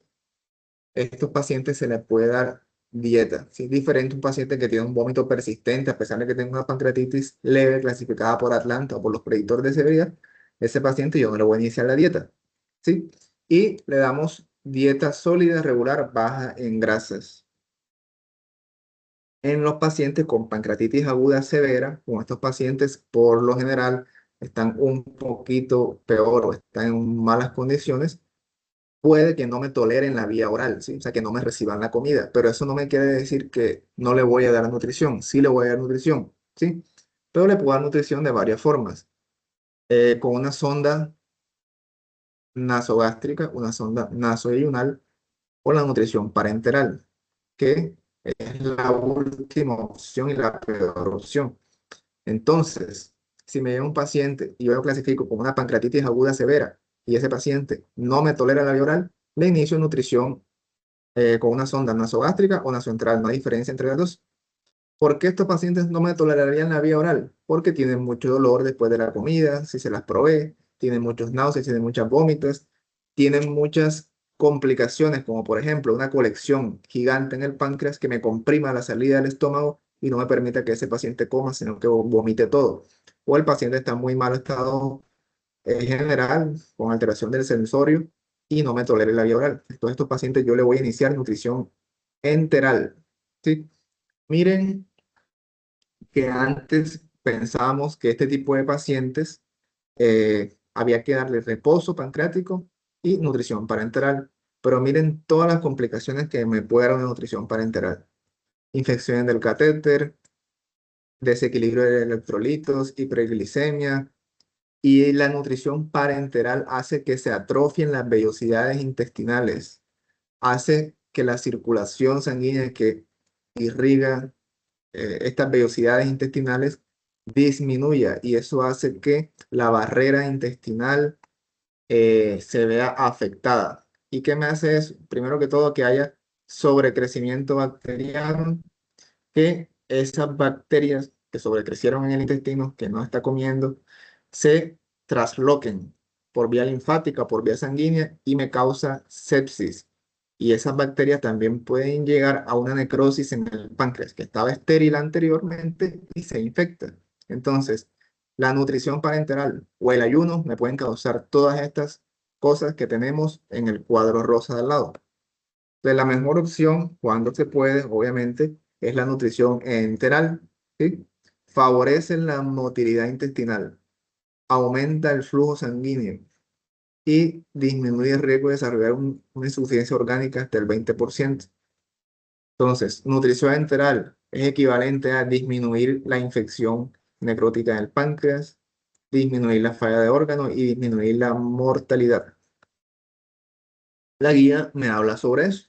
Estos pacientes se les puede dar dieta. ¿Sí? Es diferente un paciente que tiene un vómito persistente, a pesar de que tenga una pancreatitis leve clasificada por Atlanta o por los predictores de severidad, ese paciente yo no le voy a iniciar la dieta, ¿sí? Y le damos dieta sólida, regular, baja en grasas. En los pacientes con pancreatitis aguda severa, con estos pacientes por lo general están un poquito peor o están en malas condiciones, puede que no me toleren la vía oral, ¿sí? O sea, que no me reciban la comida, pero eso no me quiere decir que no le voy a dar nutrición, sí le voy a dar nutrición, ¿sí? Pero le puedo dar nutrición de varias formas, con una sonda nasogástrica, una sonda nasoyunal o la nutrición parenteral, que es la última opción y la peor opción. Entonces, si me llega un paciente y yo lo clasifico como una pancreatitis aguda severa y ese paciente no me tolera la vía oral, le inicio nutrición con una sonda nasogástrica o nasoentral. No hay diferencia entre las dos. ¿Por qué estos pacientes no me tolerarían la vía oral? Porque tienen mucho dolor después de la comida, si se las probé, tienen muchos náuseas, tienen muchas vómitos, tienen muchas complicaciones, como por ejemplo una colección gigante en el páncreas que me comprima la salida del estómago y no me permite que ese paciente coma, sino que vomite todo. O el paciente está en muy mal estado general, con alteración del sensorio y no me tolere la vía oral. Entonces, estos pacientes yo le voy a iniciar nutrición enteral. ¿Sí? Miren que antes pensábamos que este tipo de pacientes había que darle reposo pancreático y nutrición parenteral. Pero miren todas las complicaciones que me puede dar una nutrición parenteral. Infecciones del catéter, desequilibrio de electrolitos, hiperglicemia, y la nutrición parenteral hace que se atrofien las vellosidades intestinales, hace que la circulación sanguínea que irriga estas vellosidades intestinales disminuya y eso hace que la barrera intestinal se vea afectada. ¿Y qué me hace eso? Primero que todo, que haya sobrecrecimiento bacteriano, que esas bacterias que sobrecrecieron en el intestino, que no está comiendo, se trasloquen por vía linfática, por vía sanguínea y me causa sepsis. Y esas bacterias también pueden llegar a una necrosis en el páncreas, que estaba estéril anteriormente y se infecta. Entonces, la nutrición parenteral o el ayuno me pueden causar todas estas cosas que tenemos en el cuadro rosa de al lado. Entonces, la mejor opción, cuando se puede, obviamente, es la nutrición enteral, ¿sí? Favorece la motilidad intestinal, aumenta el flujo sanguíneo y disminuye el riesgo de desarrollar una insuficiencia orgánica hasta el 20%. Entonces, nutrición enteral es equivalente a disminuir la infección necrótica del páncreas, disminuir la falla de órganos y disminuir la mortalidad. La guía me habla sobre eso.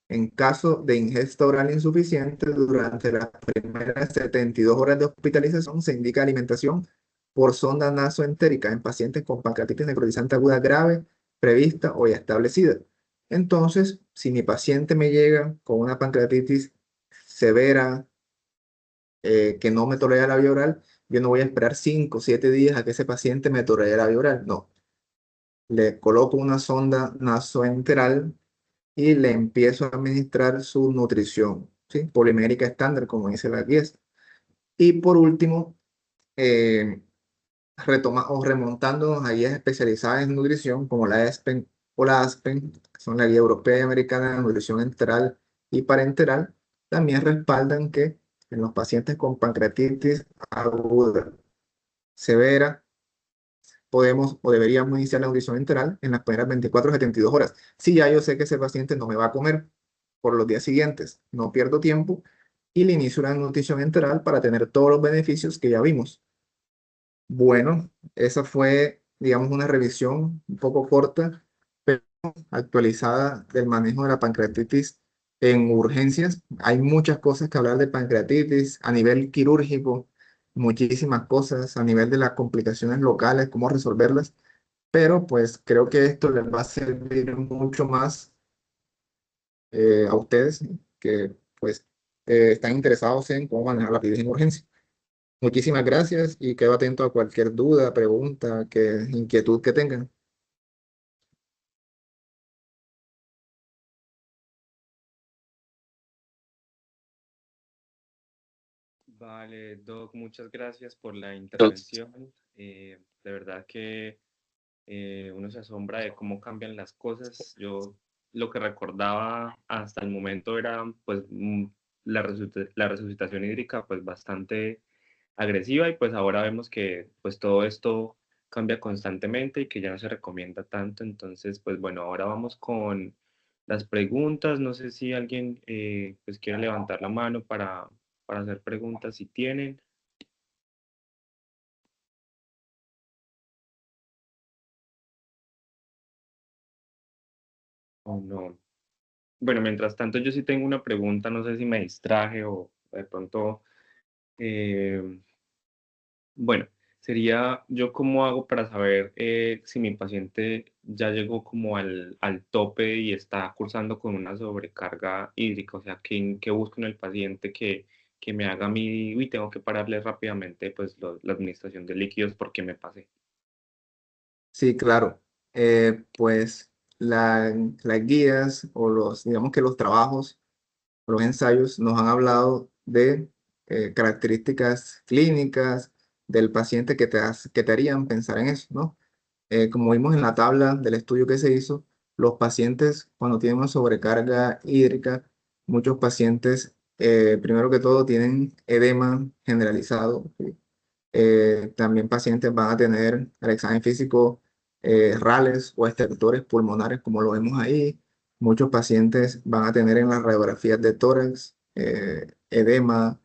En caso de ingesta oral insuficiente, durante las primeras 72 horas de hospitalización se indica alimentación por sonda nasoentérica en pacientes con pancreatitis necrotizante aguda grave, prevista o ya establecida. Entonces, si mi paciente me llega con una pancreatitis severa, que no me tolera la vía oral, yo no voy a esperar 5 o 7 días a que ese paciente me tolere la vía oral. No, le coloco una sonda nasoenteral y le empiezo a administrar su nutrición, ¿sí? Polimérica estándar, como dice la guía. Y por último, eh, remontándonos a guías especializadas en nutrición, como la ESPEN o la ASPEN, que son la Guía Europea y Americana de Nutrición Enteral y Parenteral, también respaldan que en los pacientes con pancreatitis aguda severa, podemos o deberíamos iniciar la nutrición enteral en las primeras 24 a 72 horas. Si ya yo sé que ese paciente no me va a comer por los días siguientes, no pierdo tiempo y le inicio una nutrición enteral para tener todos los beneficios que ya vimos. Bueno, esa fue, digamos, una revisión un poco corta, pero actualizada del manejo de la pancreatitis en urgencias. Hay muchas cosas que hablar de pancreatitis a nivel quirúrgico, muchísimas cosas a nivel de las complicaciones locales, cómo resolverlas, pero pues creo que esto les va a servir mucho más a ustedes que pues están interesados en cómo manejar la PIDIS en urgencia. Muchísimas gracias y quedo atento a cualquier duda, pregunta, inquietud que tengan. Vale, Doc, muchas gracias por la Doc, intervención. De verdad que uno se asombra de cómo cambian las cosas. Yo lo que recordaba hasta el momento era pues la resucitación hídrica pues bastante agresiva y pues ahora vemos que pues todo esto cambia constantemente y que ya no se recomienda tanto. Entonces pues bueno, ahora vamos con las preguntas. No sé si alguien pues quiere levantar la mano para hacer preguntas si tienen o no. Bueno, mientras tanto yo sí tengo una pregunta, no sé si me distraje o de pronto, eh, bueno, sería yo cómo hago para saber si mi paciente ya llegó como al tope y está cursando con una sobrecarga hídrica, o sea, que busco en el paciente que me haga mi, uy, tengo que pararle rápidamente pues la administración de líquidos porque me pasé. Sí, claro. Pues las guías o digamos que los trabajos, los ensayos nos han hablado de características clínicas del paciente que te harían pensar en eso, ¿no? Como vimos en la tabla del estudio que se hizo, los pacientes cuando tienen una sobrecarga hídrica, muchos pacientes, primero que todo, tienen edema generalizado. ¿Sí? También pacientes van a tener el examen físico rales o estertores pulmonares, como lo vemos ahí. Muchos pacientes van a tener en las radiografías de tórax edema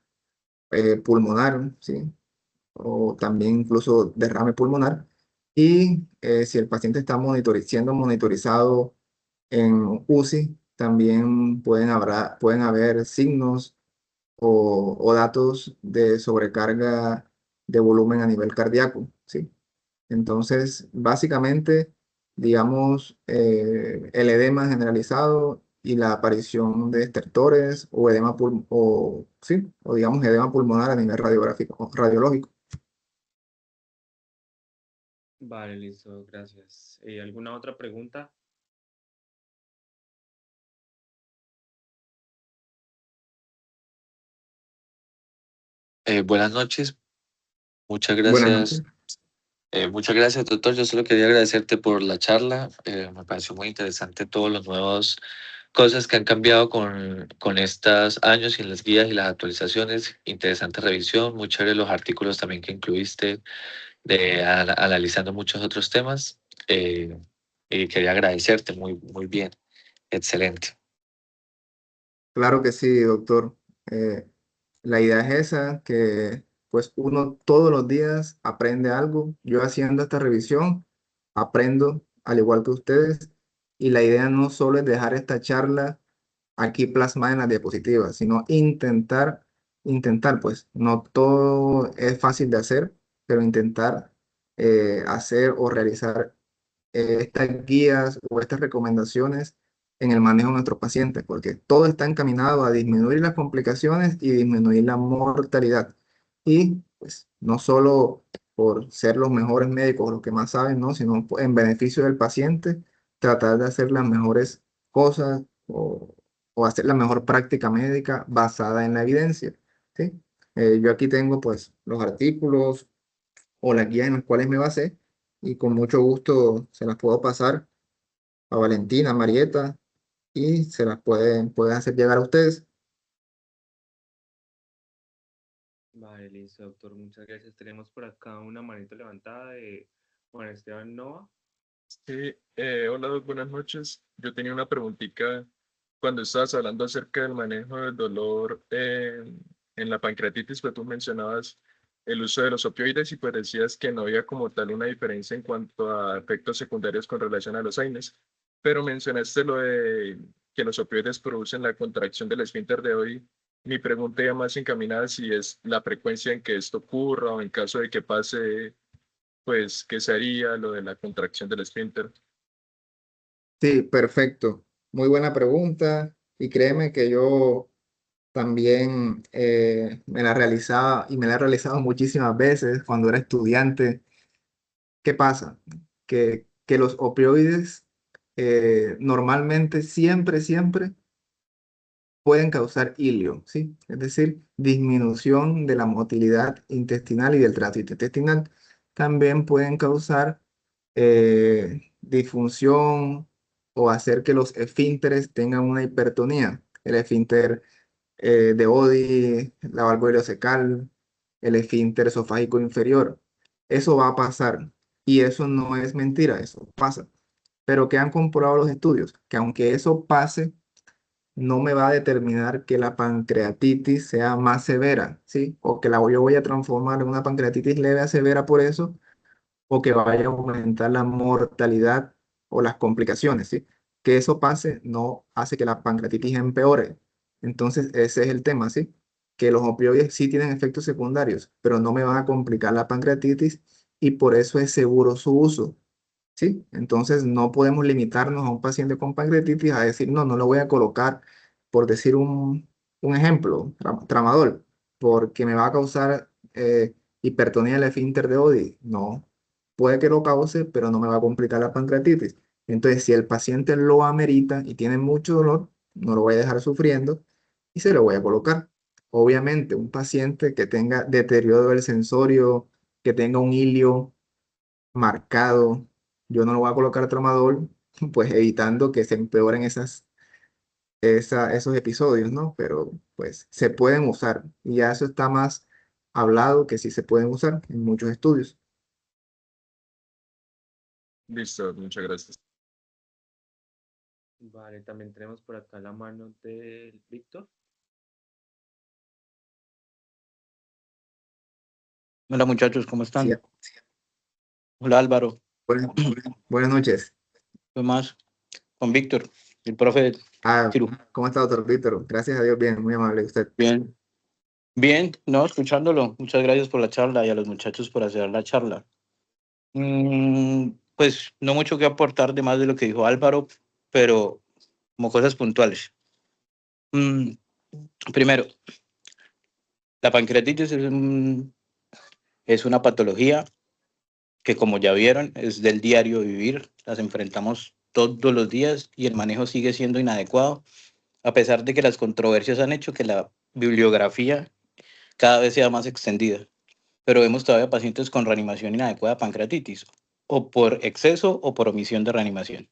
pulmonar, ¿sí? O también incluso derrame pulmonar. Y si el paciente está siendo monitorizado en UCI, también pueden haber signos o datos de sobrecarga de volumen a nivel cardíaco, ¿sí? Entonces, básicamente, digamos, el edema generalizado y la aparición de estertores o sí, o digamos edema pulmonar a nivel radiográfico, radiológico. Vale, listo, gracias. ¿Alguna otra pregunta? buenas noches, muchas Buenas noches. gracias. Muchas gracias, doctor. Yo solo quería agradecerte por la charla. Me pareció muy interesante todos los nuevos cosas que han cambiado con estos años y en las guías y las actualizaciones. Interesante revisión, muy chévere los artículos también que incluiste analizando muchos otros temas. Y quería agradecerte, muy, muy bien, excelente. Claro que sí, doctor. Eh, la idea es esa, que pues uno todos los días aprende algo. Yo haciendo esta revisión aprendo al igual que ustedes y la idea no solo es dejar esta charla aquí plasmada en la diapositiva, sino intentar, pues no todo es fácil de hacer, pero intentar hacer o realizar estas guías o estas recomendaciones en el manejo de nuestros pacientes, porque todo está encaminado a disminuir las complicaciones y disminuir la mortalidad. Y pues no solo por ser los mejores médicos, los que más saben, ¿no? Sino en beneficio del paciente, tratar de hacer las mejores cosas o hacer la mejor práctica médica basada en la evidencia, ¿sí? Yo aquí tengo pues los artículos o las guías en las cuales me basé y con mucho gusto se las puedo pasar a Valentina, a Marieta y se las pueden hacer llegar a ustedes. Vale, listo, doctor. Muchas gracias. Tenemos por acá una manito levantada de Juan Esteban Nova. Sí, hola, Doc, buenas noches. Yo tenía una preguntita cuando estabas hablando acerca del manejo del dolor en la pancreatitis, pues tú mencionabas el uso de los opioides y pues decías que no había como tal una diferencia en cuanto a efectos secundarios con relación a los AINES, pero mencionaste lo de que los opioides producen la contracción del esfínter de hoy. Mi pregunta ya más encaminada si es la frecuencia en que esto ocurra o en caso de que pase, pues, ¿qué sería lo de la contracción del esfínter? Sí, perfecto. Muy buena pregunta y créeme que yo también me la realizaba y me la he realizado muchísimas veces cuando era estudiante. ¿Qué pasa? Que los opioides normalmente siempre pueden causar hilio, ¿sí? Es decir, disminución de la motilidad intestinal y del tracto intestinal. También pueden causar disfunción o hacer que los esfínteres tengan una hipertonía. El esfínter de Oddi, la válvula ileocecal, el esfínter esofágico inferior. Eso va a pasar y eso no es mentira, eso pasa. Pero ¿qué han comprobado los estudios? Que aunque eso pase, no me va a determinar que la pancreatitis sea más severa, ¿sí? O que yo voy a transformar en una pancreatitis leve a severa por eso, o que vaya a aumentar la mortalidad o las complicaciones, ¿sí? Que eso pase no hace que la pancreatitis empeore. Entonces, ese es el tema, ¿sí? Que los opioides sí tienen efectos secundarios, pero no me van a complicar la pancreatitis y por eso es seguro su uso, ¿sí? Entonces, no podemos limitarnos a un paciente con pancreatitis a decir, no, no lo voy a colocar, por decir un ejemplo, tramadol, porque me va a causar hipertonía del esfínter de Oddi. No, puede que lo cause, pero no me va a complicar la pancreatitis. Entonces, si el paciente lo amerita y tiene mucho dolor, no lo voy a dejar sufriendo y se lo voy a colocar. Obviamente, un paciente que tenga deterioro del sensorio, que tenga un hilio marcado, yo no lo voy a colocar tramadol, pues evitando que se empeoren esos episodios, ¿no? Pero pues se pueden usar y ya eso está más hablado que sí se pueden usar en muchos estudios. Listo, muchas gracias. Vale, también tenemos por acá la mano del Víctor. Hola muchachos, ¿cómo Sí, están? Hola Álvaro, buenas, buenas noches. ¿qué más? Con Víctor, el profe Ah, cirujano. ¿cómo está, doctor Víctor? Gracias a Dios, bien, muy amable usted. Bien, bien, no, escuchándolo. Muchas gracias por la charla y a los muchachos por hacer la charla. Pues no mucho que aportar de más de lo que dijo Álvaro, pero como cosas puntuales. Mm, Primero, la pancreatitis es una patología que, como ya vieron, es del diario vivir. Las enfrentamos todos los días y el manejo sigue siendo inadecuado, a pesar de que las controversias han hecho que la bibliografía cada vez sea más extendida. Pero vemos todavía pacientes con reanimación inadecuada de pancreatitis, o por exceso o por omisión de reanimación.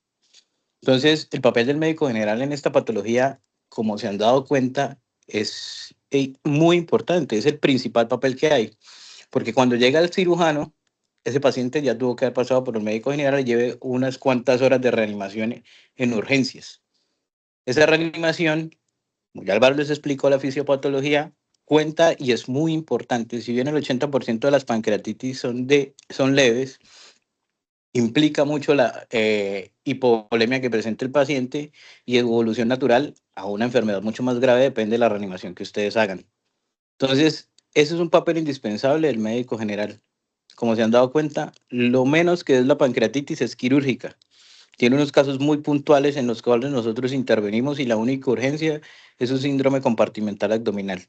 Entonces, el papel del médico general en esta patología, como se han dado cuenta, es muy importante, es el principal papel que hay, porque cuando llega el cirujano, ese paciente ya tuvo que haber pasado por el médico general y lleve unas cuantas horas de reanimación en urgencias. Esa reanimación, como ya Álvaro les explicó, la fisiopatología cuenta y es muy importante. Si bien el 80% de las pancreatitis son leves, implica mucho la hipovolemia que presenta el paciente y evolución natural a una enfermedad mucho más grave depende de la reanimación que ustedes hagan. Entonces, ese es un papel indispensable del médico general. Como se han dado cuenta, lo menos que es la pancreatitis es quirúrgica. Tiene unos casos muy puntuales en los cuales nosotros intervenimos y la única urgencia es un síndrome compartimental abdominal.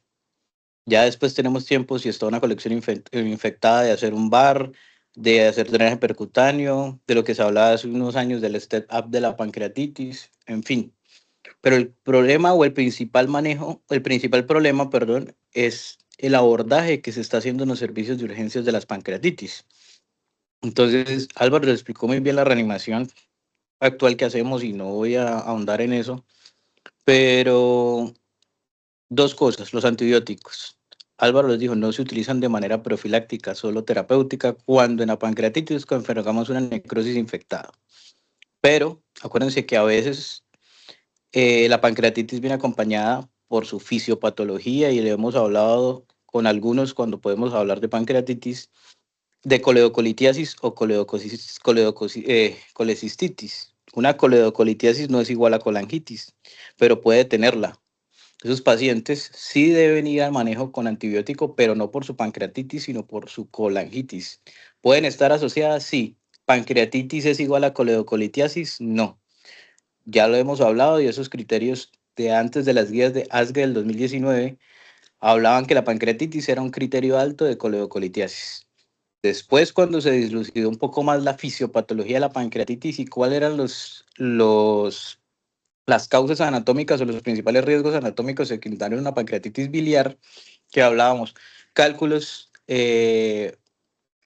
Ya después tenemos tiempo, si está una colección infectada, de hacer un bar, de hacer drenaje percutáneo, de lo que se hablaba hace unos años del step-up de la pancreatitis, en fin. Pero el problema o el principal problema, perdón, es el abordaje que se está haciendo en los servicios de urgencias de las pancreatitis. Entonces, Álvaro le explicó muy bien la reanimación actual que hacemos y no voy a ahondar en eso, pero dos cosas, los antibióticos. Álvaro les dijo, no se utilizan de manera profiláctica, solo terapéutica, cuando en la pancreatitis confirmamos una necrosis infectada. Pero acuérdense que a veces la pancreatitis viene acompañada por su fisiopatología y le hemos hablado con algunos cuando podemos hablar de pancreatitis, de coledocolitiasis o colecistitis. Una coledocolitiasis no es igual a colangitis, pero puede tenerla. Esos pacientes sí deben ir al manejo con antibiótico, pero no por su pancreatitis, sino por su colangitis. ¿Pueden estar asociadas? Sí. ¿Pancreatitis es igual a coledocolitiasis? No. Ya lo hemos hablado y esos criterios de antes de las guías de ASGE del 2019 hablaban que la pancreatitis era un criterio alto de coledocolitiasis. Después, cuando se dilucidó un poco más la fisiopatología de la pancreatitis y cuáles eran las causas anatómicas o los principales riesgos anatómicos secundarios de una pancreatitis biliar, que hablábamos, cálculos,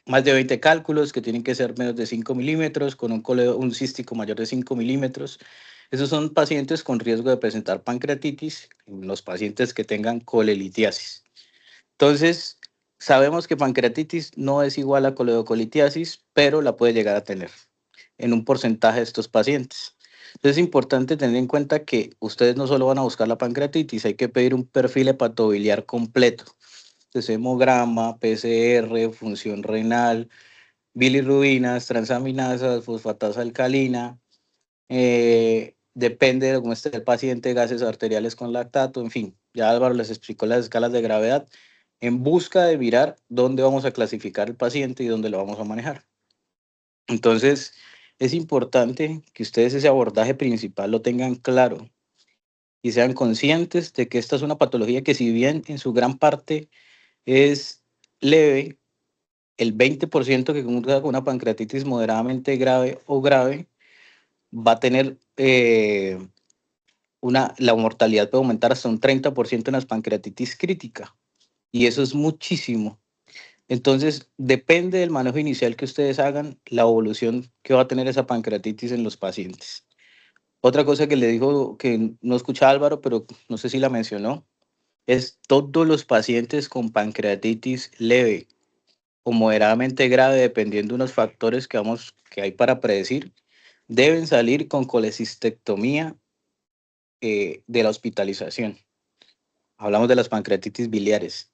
más de 20 cálculos que tienen que ser menos de 5 milímetros, con un cístico mayor de 5 milímetros. Esos son pacientes con riesgo de presentar pancreatitis, los pacientes que tengan colelitiasis. Entonces, sabemos que pancreatitis no es igual a coledocolitiasis, pero la puede llegar a tener en un porcentaje de estos pacientes. Entonces es importante tener en cuenta que ustedes no solo van a buscar la pancreatitis, hay que pedir un perfil hepatobiliar completo. Entonces, hemograma, PCR, función renal, bilirrubinas, transaminasas, fosfatasa alcalina, depende de cómo esté el paciente, gases arteriales con lactato, en fin, ya Álvaro les explicó las escalas de gravedad en busca de mirar dónde vamos a clasificar el paciente y dónde lo vamos a manejar. Entonces, es importante que ustedes ese abordaje principal lo tengan claro y sean conscientes de que esta es una patología que, si bien en su gran parte es leve, el 20% que cursa con una pancreatitis moderadamente grave o grave va a tener la mortalidad puede aumentar hasta un 30% en las pancreatitis crítica, y eso es muchísimo. Entonces, depende del manejo inicial que ustedes hagan, la evolución que va a tener esa pancreatitis en los pacientes. Otra cosa que le dijo, que no escucha Álvaro, pero no sé si la mencionó, es todos los pacientes con pancreatitis leve o moderadamente grave, dependiendo de unos factores que hay para predecir, deben salir con colecistectomía de la hospitalización. Hablamos de las pancreatitis biliares.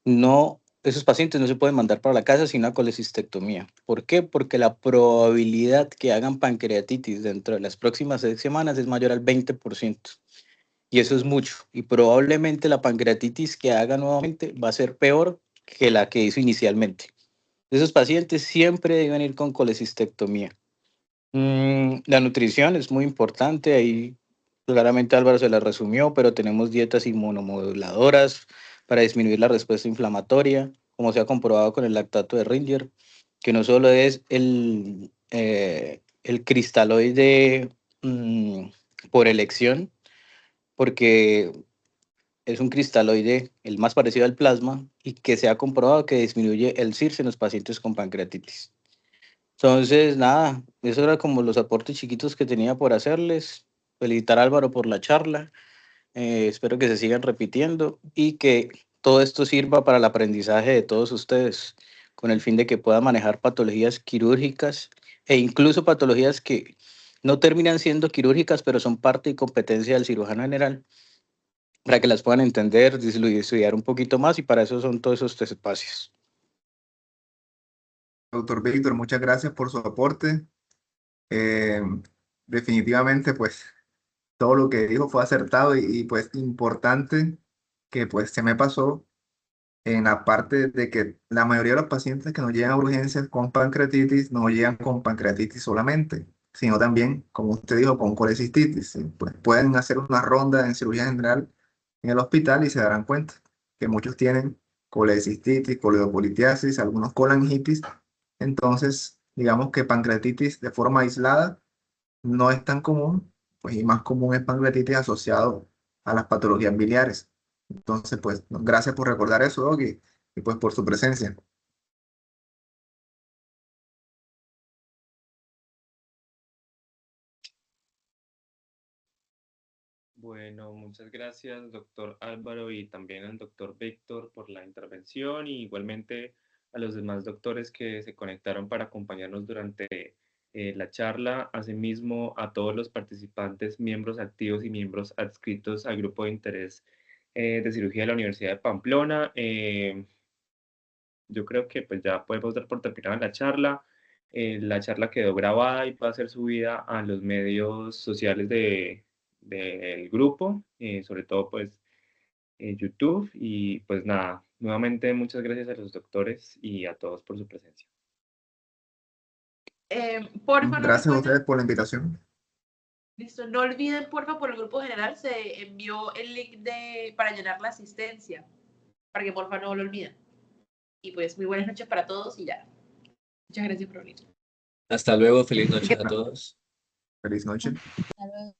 No, esos pacientes no se pueden mandar para la casa sin una colecistectomía. ¿Por qué? Porque la probabilidad que hagan pancreatitis dentro de las próximas 6 semanas es mayor al 20%. Y eso es mucho. Y probablemente la pancreatitis que haga nuevamente va a ser peor que la que hizo inicialmente. Esos pacientes siempre deben ir con colecistectomía. La nutrición es muy importante. Ahí claramente Álvaro se la resumió, pero tenemos dietas inmunomoduladoras para disminuir la respuesta inflamatoria, como se ha comprobado con el lactato de Ringer, que no solo es el cristaloide por elección, porque es un cristaloide el más parecido al plasma y que se ha comprobado que disminuye el CIRS en los pacientes con pancreatitis. Entonces, nada, eso era como los aportes chiquitos que tenía por hacerles. Felicitar a Álvaro por la charla. Espero que se sigan repitiendo y que todo esto sirva para el aprendizaje de todos ustedes, con el fin de que puedan manejar patologías quirúrgicas e incluso patologías que no terminan siendo quirúrgicas, pero son parte y competencia del cirujano general, para que las puedan entender, estudiar un poquito más, y para eso son todos esos 3 espacios. Doctor Víctor, muchas gracias por su aporte. Eh, Definitivamente, pues todo lo que dijo fue acertado y, pues importante que pues se me pasó en la parte de que la mayoría de los pacientes que nos llegan a urgencias con pancreatitis no llegan con pancreatitis solamente, sino también, como usted dijo, con colecistitis. Pues pueden hacer una ronda en cirugía general en el hospital y se darán cuenta. que muchos tienen colecistitis, coledopolitiasis, algunos colangitis. Entonces, digamos que pancreatitis de forma aislada no es tan común, pues y más común es pancreatitis asociado a las patologías biliares. Entonces, pues, gracias por recordar eso, Doc, y pues por su presencia. Bueno, muchas gracias, doctor Álvaro, y también al doctor Víctor por la intervención, y igualmente a los demás doctores que se conectaron para acompañarnos durante la charla. Asimismo, a todos los participantes, miembros activos y miembros adscritos al grupo de interés de cirugía de la Universidad de Pamplona. Yo creo que pues ya podemos dar por terminada la charla. La charla quedó grabada y va a ser subida a los medios sociales del grupo, sobre todo pues YouTube. Y pues nada, nuevamente muchas gracias a los doctores y a todos por su presencia. Porfa, no Gracias a recuerden, ustedes por la invitación. listo, no olviden, porfa, por el grupo general se envió el link para llenar la asistencia, para que porfa no lo olviden. Y pues muy buenas noches para todos y ya. Muchas gracias por venir. Hasta luego, feliz noche a todos. Feliz noche. Hasta luego.